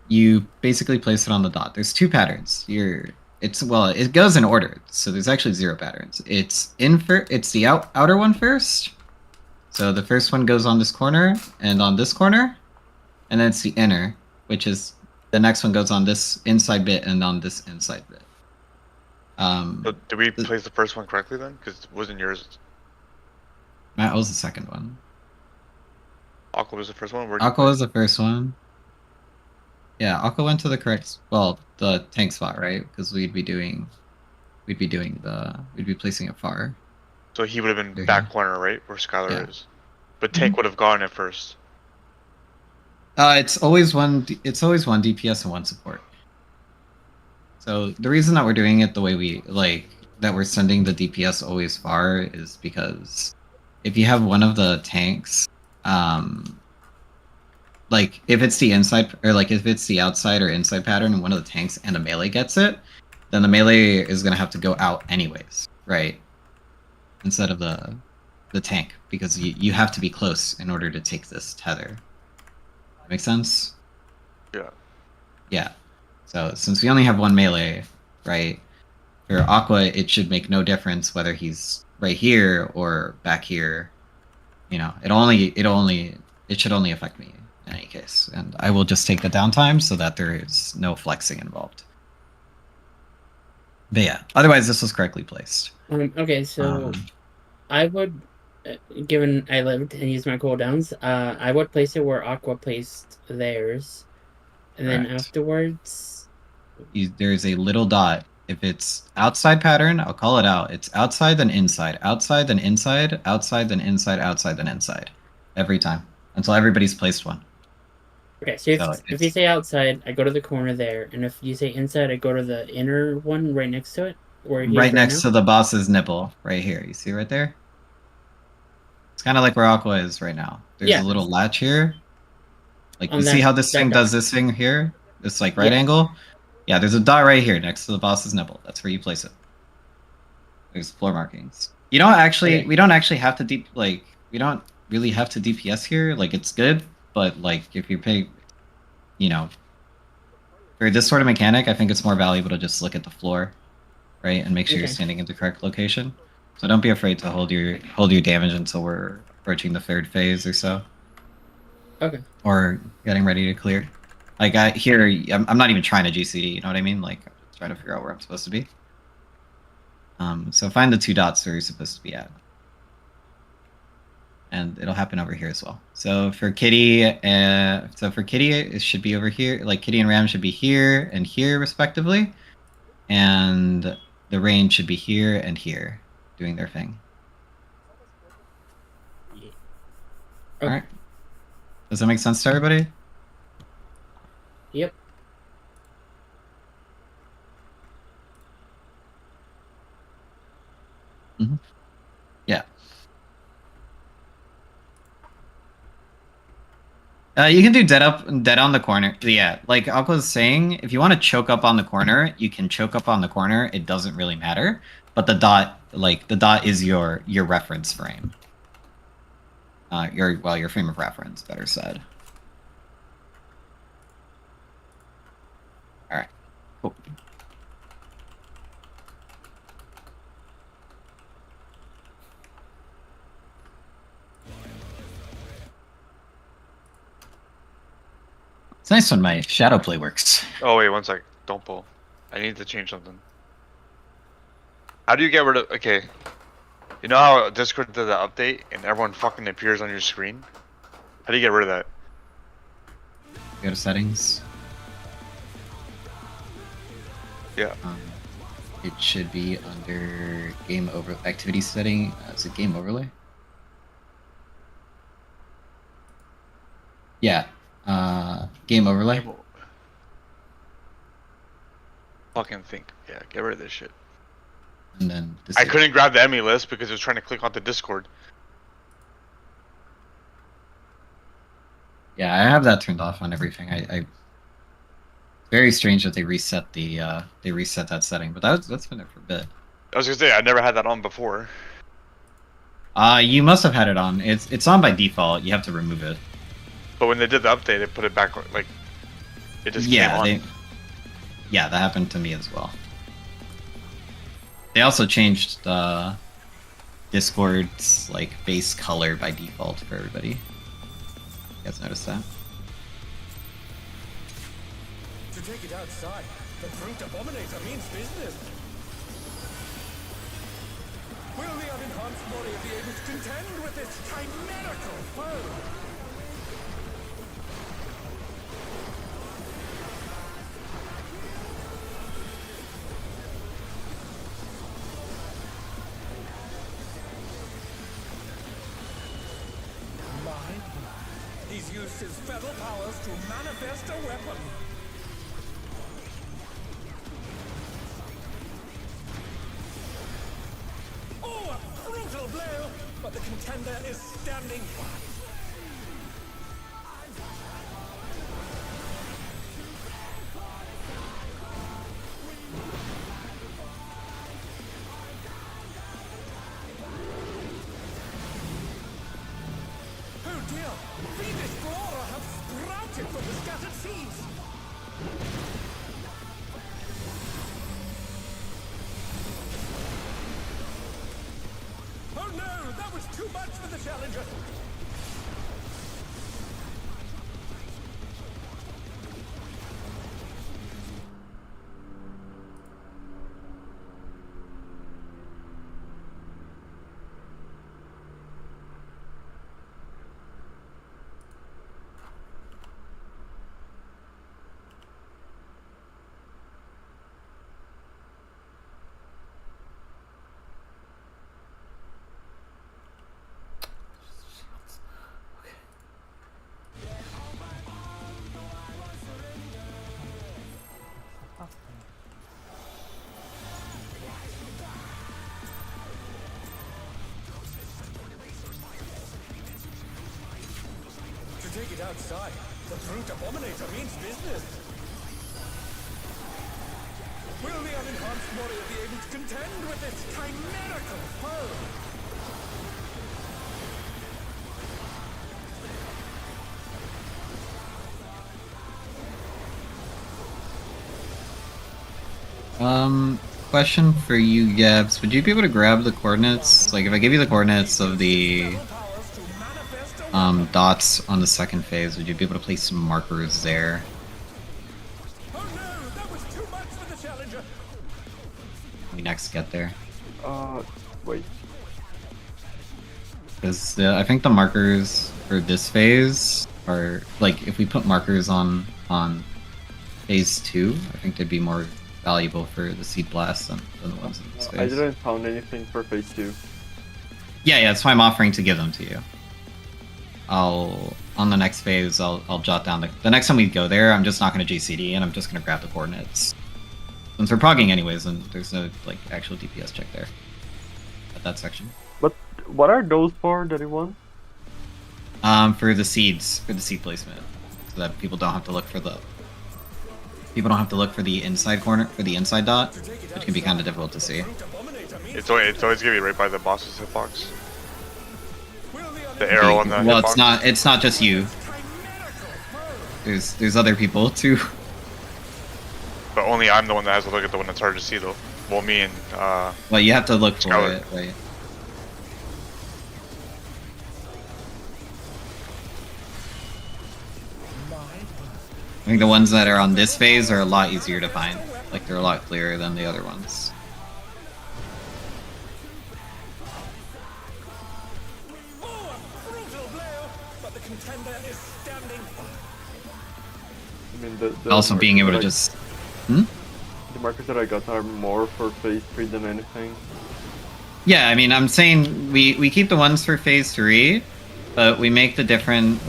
You basically place it on the dot. There's 2 patterns. It goes in order. So there's actually 0 patterns. It's the outer one first. So the first one goes on this corner and on this corner. And then it's the inner, which is the next one goes on this inside bit and on this inside bit. So did we place the first one correctly then? Because it wasn't yours. Matt was the second one. Aqua was the first one. Aqua was the first one. Yeah, Aqua went to the correct, well, the tank spot, right? Because we'd be placing it far. So he would have been They're back here. corner, right, where Skylar Yeah. is. But tank would have gone at first. It's always one. It's always one DPS and one support. So the reason that we're doing it the way we like that we're sending the DPS always far is because if you have one of the tanks, like if it's the inside or like if it's the outside or inside pattern and one of the tanks and a melee gets it, then the melee is gonna have to go out anyways, right? Instead of the tank, because you have to be close in order to take this tether. Make sense? Yeah. Yeah. So since we only have one melee, right? For Aqua, it should make no difference whether he's right here or back here. You know, it should only affect me in any case, and I will just take the downtime so that there is no flexing involved. But yeah, otherwise this was correctly placed. Okay, so I would, given I lived and used my cooldowns, I would place it where Aqua placed theirs, and then Correct. afterwards, There's a little dot. If it's outside pattern, I'll call it out. It's outside then inside, outside then inside, outside then inside, outside then inside, every time until everybody's placed one. okay. So So if you say outside, I go to the corner there, and if you say inside, I go to the inner one right next to it, where he is right next now. to the boss's nipple, right here. You see right there? It's kind of like where Aqua is right now. There's Yeah. a little latch here. Like On you see how this that thing dot. does this thing here? This like right Yeah. angle? Yeah, there's a dot right here next to the boss's nipple. That's where you place it. There's floor markings. You don't actually Okay. we don't actually have to we don't really have to DPS here. Like it's good, but like if you pay you know for this sort of mechanic, I think it's more valuable to just look at the floor, right? And make sure you're Okay. standing in the correct location. So don't be afraid to hold your damage until we're approaching the third phase or so. Okay. Or getting ready to clear. Like I'm not even trying to GCD, you know what I mean? Like I'm just trying to figure out where I'm supposed to be. So find the 2 dots where you're supposed to be at. And it'll happen over here as well. So for Kitty, it should be over here. Like Kitty and Ram should be here and here respectively, and the range should be here and here, doing their thing. Okay. All right. Does that make sense to everybody? Yep. Mm-hmm. Yeah. You can do dead on the corner. Yeah, like Aqua was saying, if you want to choke up on the corner, you can choke up on the corner. It doesn't really matter. But the dot is your reference frame. Your frame of reference, better said. All right, cool. It's nice when my shadow play works. Oh wait, one sec. Don't pull. I need to change something. How do you get rid of? Okay. You know how Discord did the update and everyone fucking appears on your screen? How do you get rid of that? Go to settings. Yeah. It should be under game over activity setting. Is it game overlay? Yeah. Game overlay. Fucking think. Yeah, get rid of this shit. And then I couldn't grab the enemy list because it was trying to click onto Discord. Yeah, I have that turned off on everything. I very strange that they reset that setting, but that's been there for a bit. I was gonna say I never had that on before. You must have had it on. It's on by default. You have to remove it. But when they did the update, it put it back like it just came on. Yeah, that happened to me as well. They also changed the Discord's like base color by default for everybody. You guys noticed that? To take it outside, the brute abominator means business. Will the unenhanced warrior be able to contend with this chimerical foe? He's used his feral powers to manifest a weapon. Oh, a brutal blow! But the contender is standing fast. Oh dear! Venus flora have sprouted from the scattered seeds! Oh no! That was too much for the challenger! To take it outside, the brute abominator means business. Will the unenhanced warrior be able to contend with this chimerical foe? Question for you, Gabs. Would you be able to grab the coordinates? Like, if I give you the coordinates of the Feral powers to manifest a weapon. dots on the second phase, would you be able to place some markers there? Oh no! That was too much for the challenger! When we next get there? Wait. Because I think the markers for this phase are like, if we put markers on phase 2, I think they'd be more valuable for the seed blast than the ones in this phase. I didn't found anything for phase 2. Yeah, that's why I'm offering to give them to you. On the next phase, I'll jot down the next time we go there, I'm just not going to JCD and I'm just going to grab the coordinates. Since we're progging anyways, and there's no like actual DPS check there at that section. But what are those for that you want? For the seeds, for the seed placement, so that people don't have to look for the inside corner, for the inside dot, which can be kind of difficult to see. It's always gonna be right by the boss's hitbox. The arrow on the Well, hitbox. it's not just you. There's other people too. But only I'm the one that has to look at the one that's hard to see though. Well, me and Well, you have to look for Scout. it, right? I think the ones that are on this phase are a lot easier to find. Like, they're a lot clearer than the other ones. Oh, a brutal blow! But the contender is standing fast. I mean, the Also being able to markers just... the markers that I got are more for phase 3 than anything. Yeah, I mean, I'm saying we keep the ones for phase 3, but we make the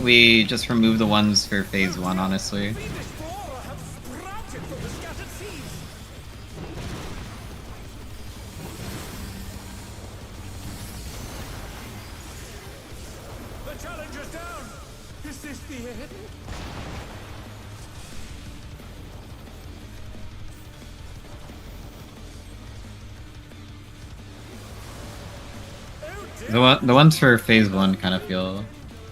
we just remove the ones for phase 1, honestly. Venus flora have sprouted from the scattered seeds! The challenger's down! Is this the end? Oh dear! The ones for phase 1 kind of feel...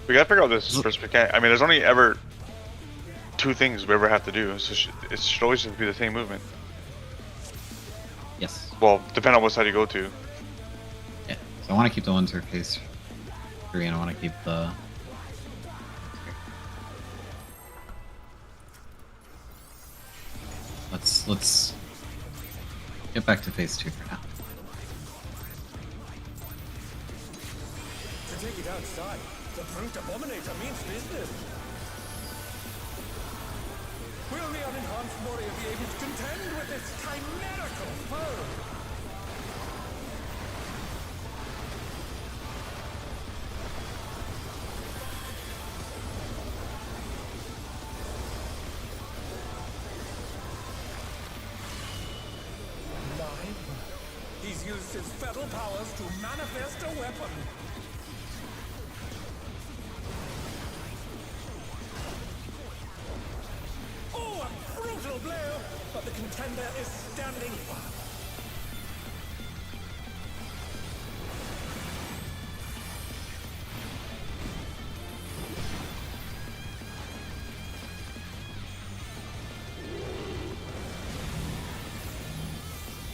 we gotta figure out this first mechanic. I mean, there's only ever 2 things we ever have to do. So it should always just be the same movement. Yes. Well, depending on what side you go to. Yeah. So I want to keep the ones for phase 3, and I want to keep the... Let's get back to phase 2 for now. outside. The brute abominator means business. Will the unenhanced warrior be able to contend with this chimerical foe? He's used his feral powers to manifest a weapon. Oh, a brutal blow! But the contender is standing firm.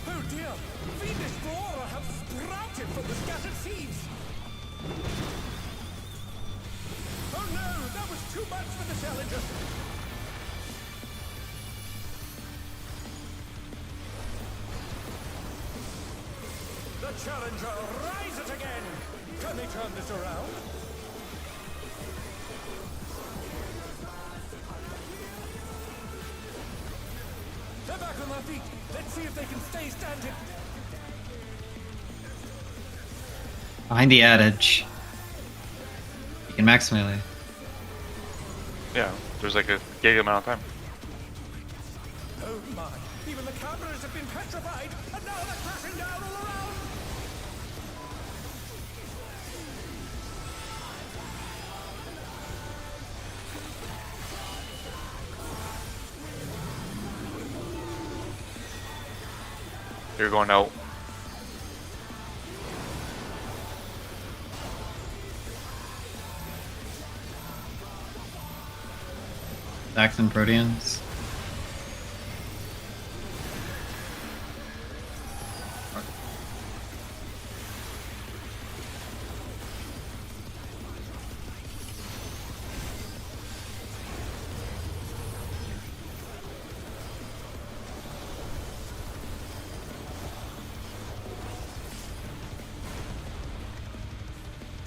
Oh dear! Fiendish flora have sprouted from the scattered seeds! Oh no! That was too much for the challenger! The challenger rises again! Can they turn this around? They're back on their feet! Let's see if they can stay standing! Behind the ad edge. You can max melee. Yeah, there's like a gig amount of time. Oh my! Even the cameras have been petrified, and now they're crashing down all around! You're going out. Saxon Proteans.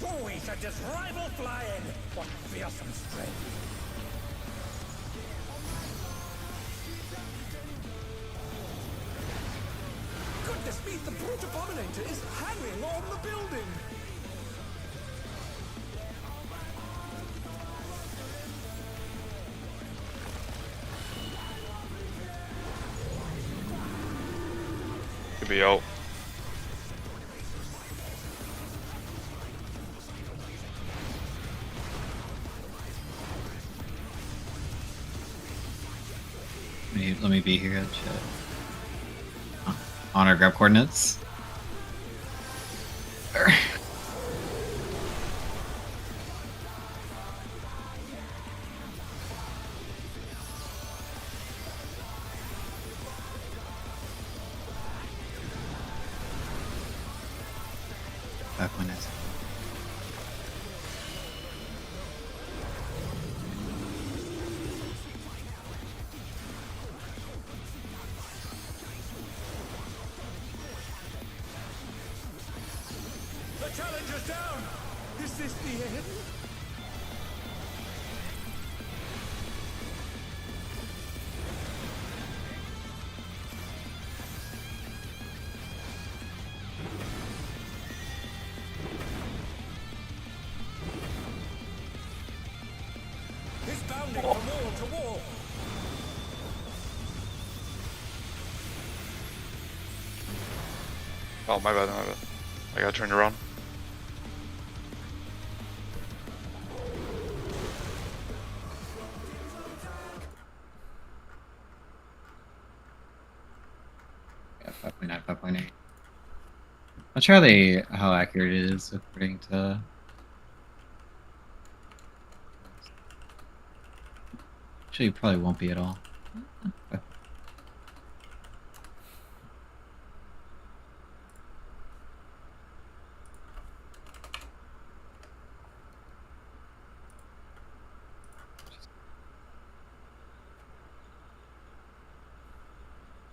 Boys at this rival flying! What fearsome strength! Goodness me, the brute abominator is hanging on the building! Could be out. Let me be here. Honor grab coordinates. Grab coordinates. The challenger's down! Is this the end? He's bounding from wall to wall! Oh, my bad, my bad. I gotta turn around. Yeah, 5.9, 5.8. Not sure how accurate it is according to. Actually, it probably won't be at all.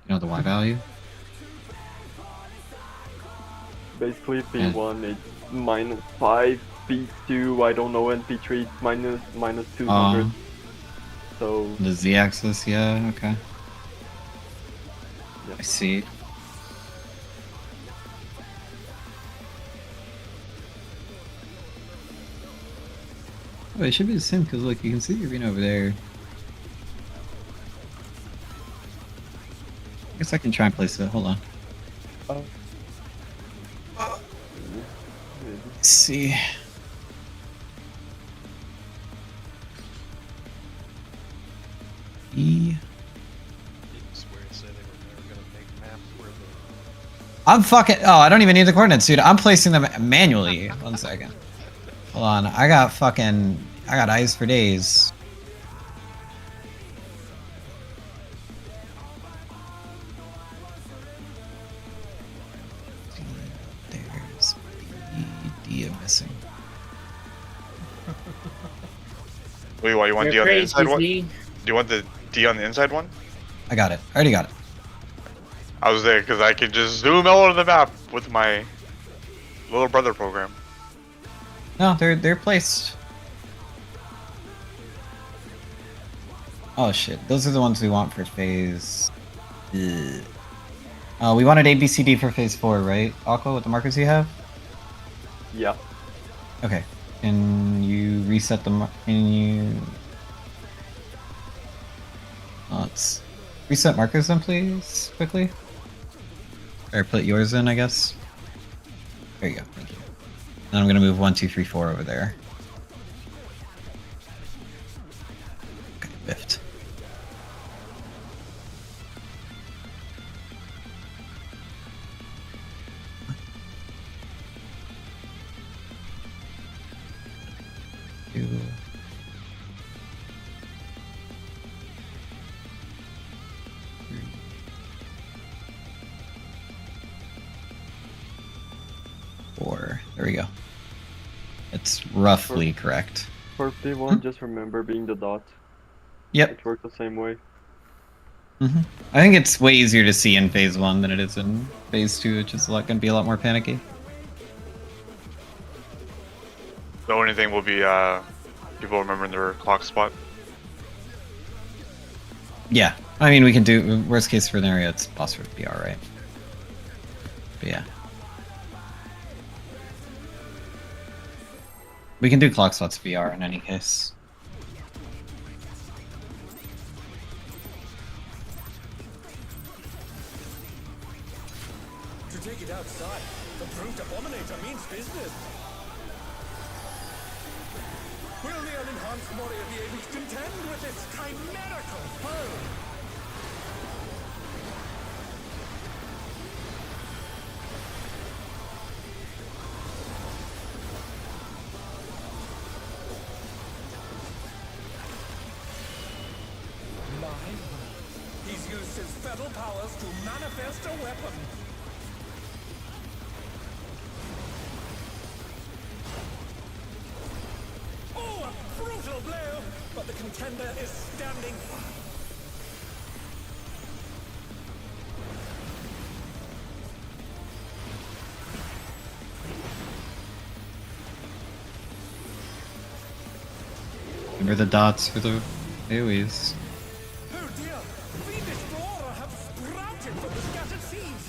You know the Y value? Basically, P1 is -5 P2, I don't know, and P3 it's minus 200. So The Z-axis, yeah, okay. Yeah. I see. Oh, it should be the same because, like, you can see the arena over there. I guess I can try and place it. Hold on. Let's see. E. Didn't swear it said they were never gonna make maps where the I'm fucking. Oh, I don't even need the coordinates, dude. I'm placing them manually. 1 second. Hold on. I got eyes for days. There's B, D I'm missing. Wait, what? You want D You're on the crazy, inside one? Z. Do you want the D on the inside one? I got it. I already got it. I was there because I can just zoom out on the map with my little brother program. No, they're placed. Oh shit, those are the ones we want for phase. Ugh. We wanted ABCD for phase 4, right? Aqua, with the markers you have? Yeah. Okay. Can you reset the can you... Let's reset markers then, please, quickly. Or put yours in, I guess. There you go. Thank you. Then I'm gonna move 1, 2, 3, 4 over there. Okay, whiffed. Two. 3. Four. There we go. It's roughly correct. For P1, just remember being the dot. Yep. It works the same way. I think it's way easier to see in phase 1 than it is in phase 2, which is gonna be a lot more panicky. The only thing will be people remembering their clock spot. Yeah. I mean, we can do worst case scenario. It's possible to be all right. But yeah. We can do clock slots VR in any case. To take it outside, the brute abominator means business. Will the unenhanced warrior be able to contend with its chimerical foe? He's used his fetal powers to manifest a weapon. Oh, a brutal blow! But the contender is standing. Remember the dots for the AoEs. Oh dear! Fiendish flora have sprouted from the scattered seeds!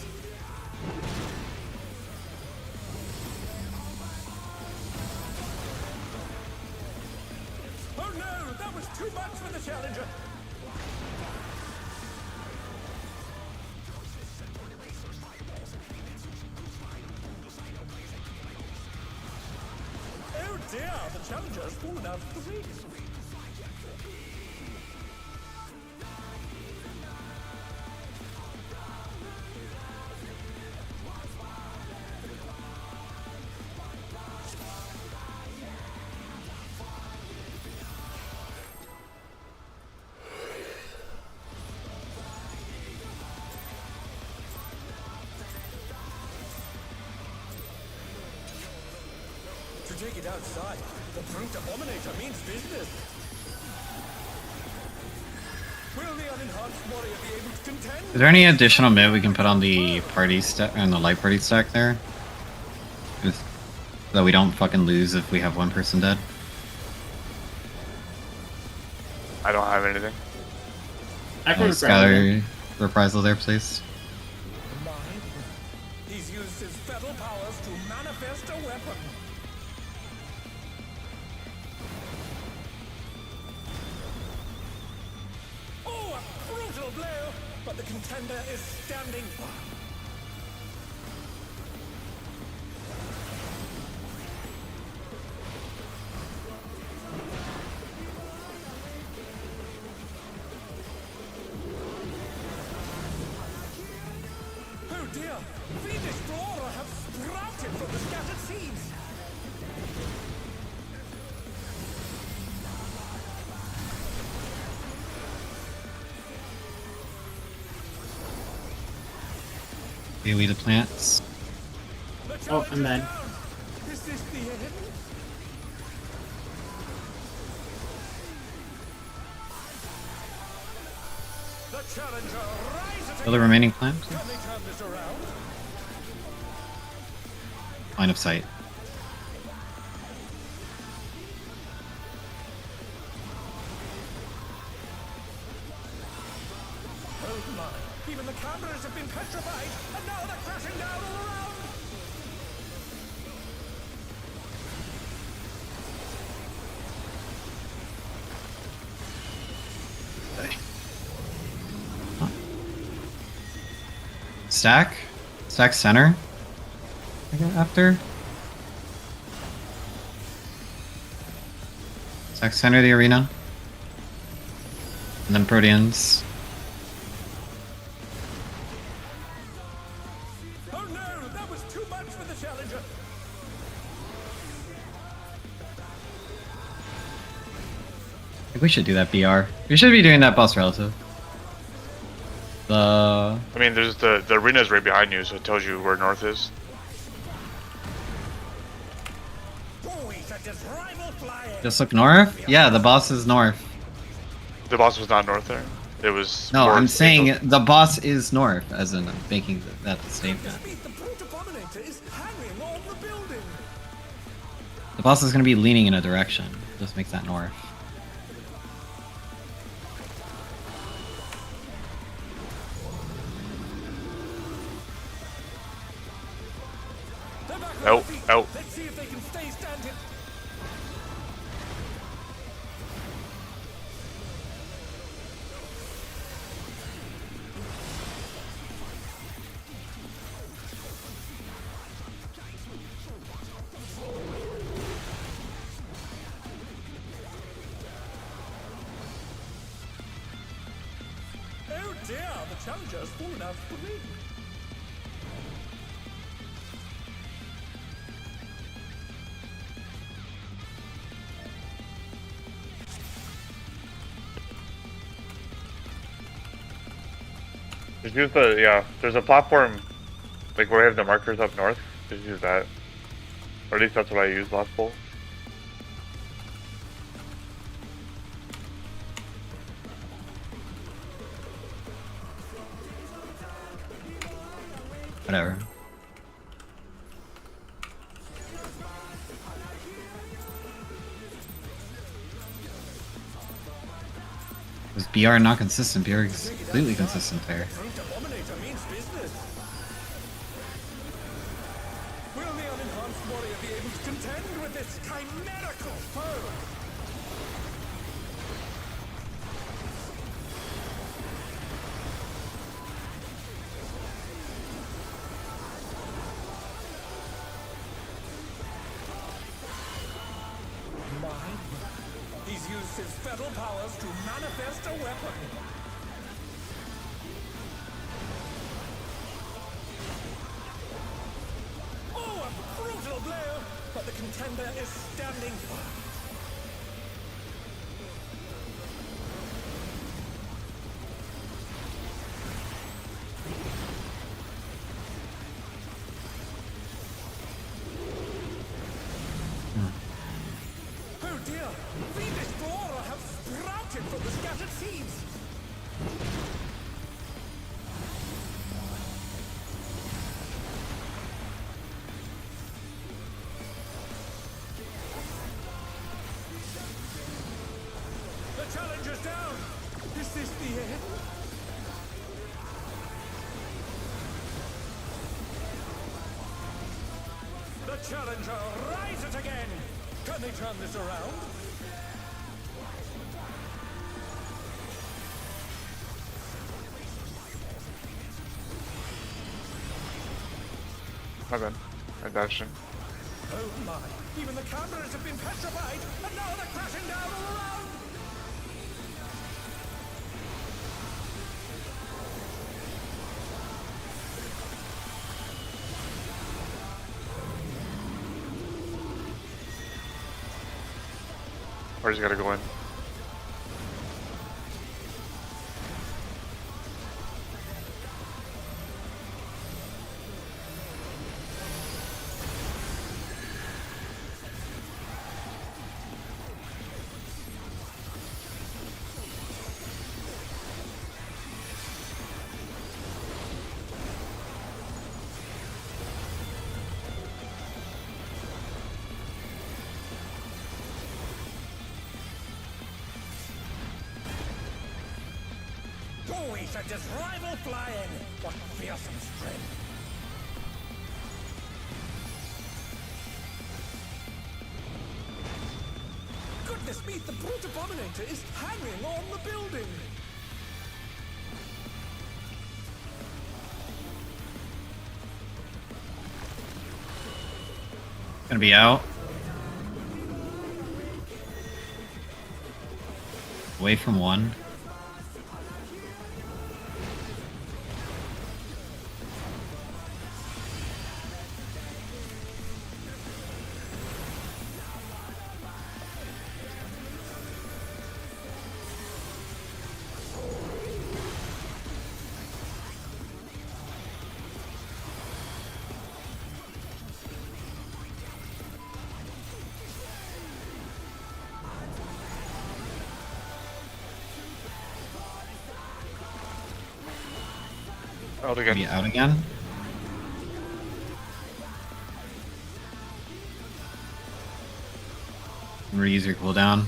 Oh no! That was too much for the challenger! Oh dear! The challenger has fallen out of the race! To take it outside, the brute abominator means business. Will the unenhanced warrior be able to contend? Is there any additional mid we can put on the party stack, on the light party stack there? that we don't fucking lose if we have one person dead. I don't have anything. I can Skylar, reprisal there, please. Mine? He's used his fatal powers to manifest a weapon. Oh, a brutal blow! But the contender is standing firm. Oh dear! The Destroyer have sprouted from the scattered seeds! Daily the plants. The Oh, I'm challenge dead. is down. Is this the end? The challenger rises Kill the remaining plant. Can they turn this around? Line of sight. Oh my! Even the cameras have been petrified, and now they're crashing down all around! Stack? Stack center? I get after? Stack center of the arena. And then Proteans. Oh no! That was too much for the challenger! I think we should do that BR. We should be doing that boss relative. The I mean, there's the arena's right behind you, so it tells you where north is. Boys at his rival flying! just look north? Yeah, the boss is north. The boss was not north there. It was. No, north, I'm saying Angel. the boss is north, as in I'm making that statement. Speed, the brute abominator is hanging on the building! The boss is gonna be leaning in a direction. Just makes that north. They're back on Nope, their feet. nope. Let's see if they can stay standing. Oh dear, the challenger has fallen out of the ring. Just use the There's a platform, like where I have the markers up north. Just use that, or at least that's what I used last bowl. Whatever. Was BR not consistent? BR is completely consistent there. Brute abominator means business. Will the unenhanced warrior be able to contend with this chimerical foe? Mine? He's used his fatal powers to manifest a weapon. Oh, a brutal blow! But the contender is standing firm. Oh dear! The Destroyer have sprouted from the scattered seeds! challenger's down. Is this the end? The challenger rises again. Can they turn this around? My bad. I dashed in. Oh my! Even the cameras have been petrified, and now they're crashing down all around. Or he's gotta go in. Oh, he sent his rival flying! What fearsome strength! Goodness me, the brute abominator is hanging on the building! Gonna be out. Away from one. Out Gonna be again. out again. Reuse your cooldown.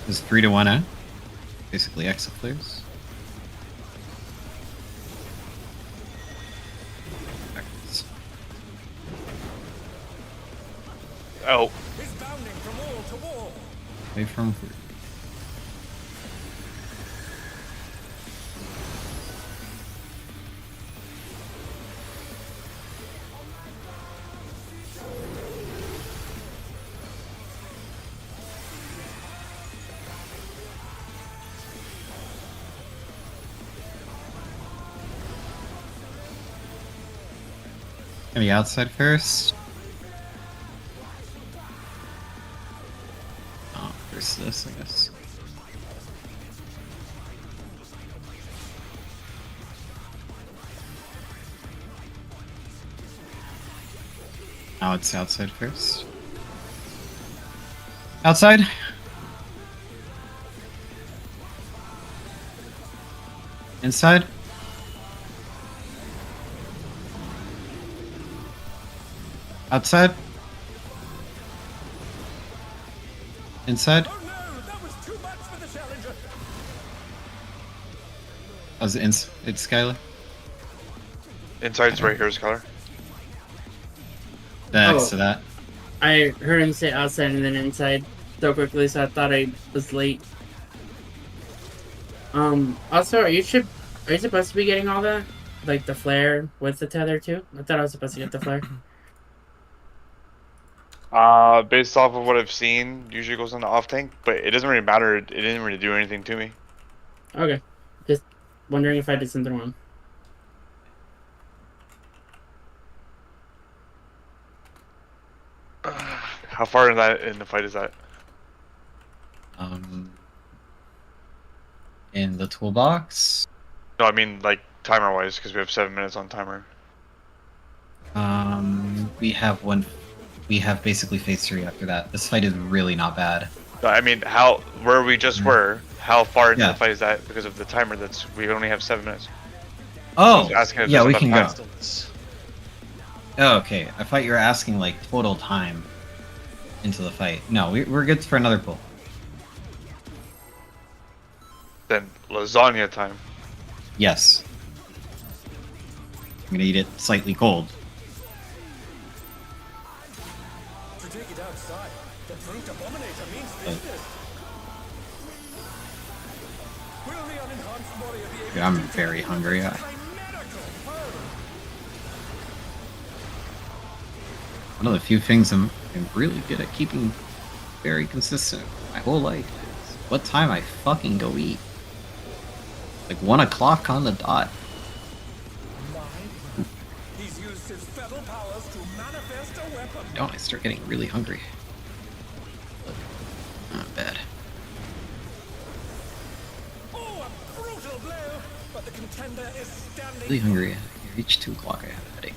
It's 3-1, eh? Basically exit clears. Oh. He's bounding from wall to wall! Away from. Gonna be outside first. Oh, first this, I guess. Now it's outside first. Outside. Inside. Outside. Inside. Oh no! That was too much for the challenger! Oh, it's Skylar. Inside's right here, Skylar. Next Oh. to that. I heard him say outside and then inside so quickly, so I thought I was late. Also, are you supposed to be getting all that? Like the flare with the tether too? I thought I was supposed to get the flare. Based off of what I've seen, usually goes on the off tank, but it doesn't really matter. It didn't really do anything to me. Okay. Just wondering if I did something wrong. How far in the fight is that? In the toolbox. No, I mean like timer wise, because we have 7 minutes on timer. We have one. We have basically phase 3 after that. This fight is really not bad. No, I mean where we just were. How far into Yeah. the fight is that? Because of the timer. We only have 7 minutes. Oh, Just asking if yeah, there's we enough can time. go. Distance. Oh, okay. I thought you were asking like total time into the fight. No, we're good for another pull. Then lasagna time. Yes. I'm gonna eat it slightly cold. To take it outside, the brute abominator means business. Will the unenhanced warrior be able Dude, I'm to very hungry. chimerical foe? One of the few things I'm really good at keeping very consistent my whole life is what time I fucking go eat. Like 1 o'clock on the dot. He's used his feral powers to manifest a weapon. Don't I start getting really hungry? Not bad. Oh, a brutal blow! But the contender is standing. Really hungry. I reach 2 o'clock. I have a headache.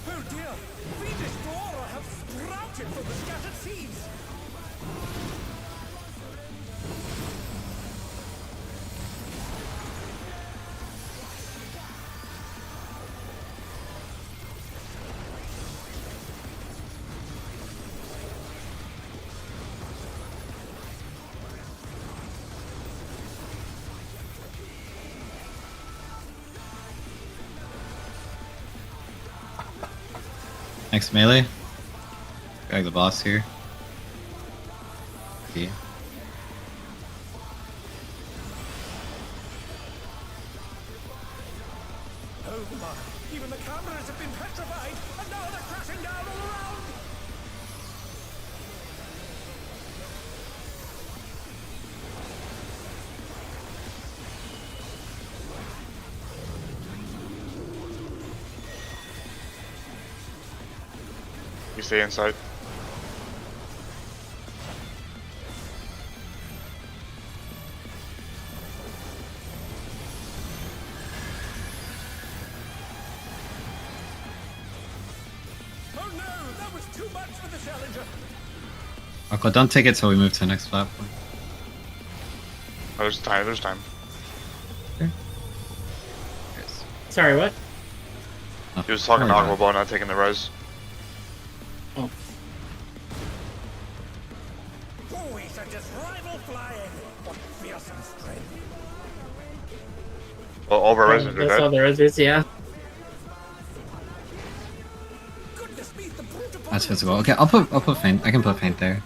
Oh dear! Fiendish Flora have sprouted from the scattered seeds! Next melee. Drag the boss here. Okay. Oh my! Even the cameras have been petrified, and now they're crashing down all around! You stay inside. Oh no! That was too much for the challenger! Aqua, don't take it till we move to the next platform. Oh, there's time. There's time. Yes. Sorry, what? Oh, He was talking to sorry Aqua about Ball, not taking the res. Oh, Oh, he sent his rival flying! What fearsome strength! Well, all of our residents are that's all dead. there is, yeah. Goodness me, the brute it. That's physical. Okay, I'll put feint. I can put feint there.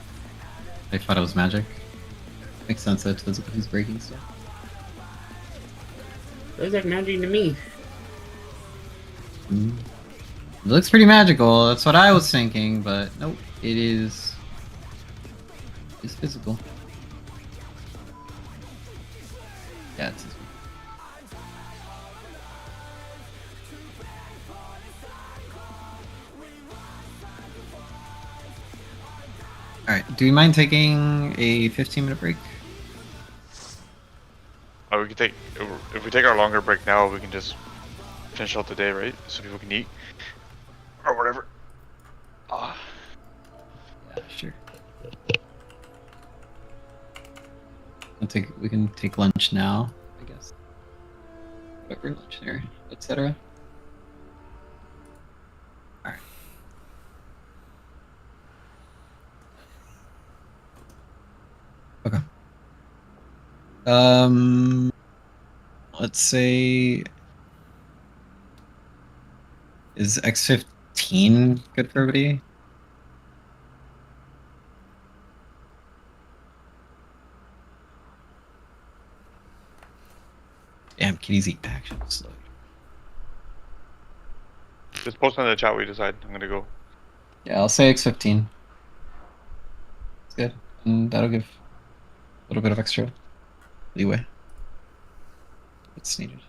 I thought it was magic. Makes sense that it's physical. He's breaking stuff. Looks like magic to me. Mm. It looks pretty magical. That's what I was thinking, but nope. It is. It's physical. Yeah, it's physical. Alright, do you mind taking a 15-minute break? Oh, we can take. If we take our longer break now, we can just finish out the day, right? So people can eat or whatever. Ah. Yeah, sure. We can take lunch now, I guess. Whatever, lunch there, etc. Alright. Okay. Let's say, is X15 good for everybody? Damn, kitties eat action slow. Just post in the chat what you decide. I'm gonna go. Yeah, I'll say X15. It's good, and that'll give a little bit of extra leeway. It's needed.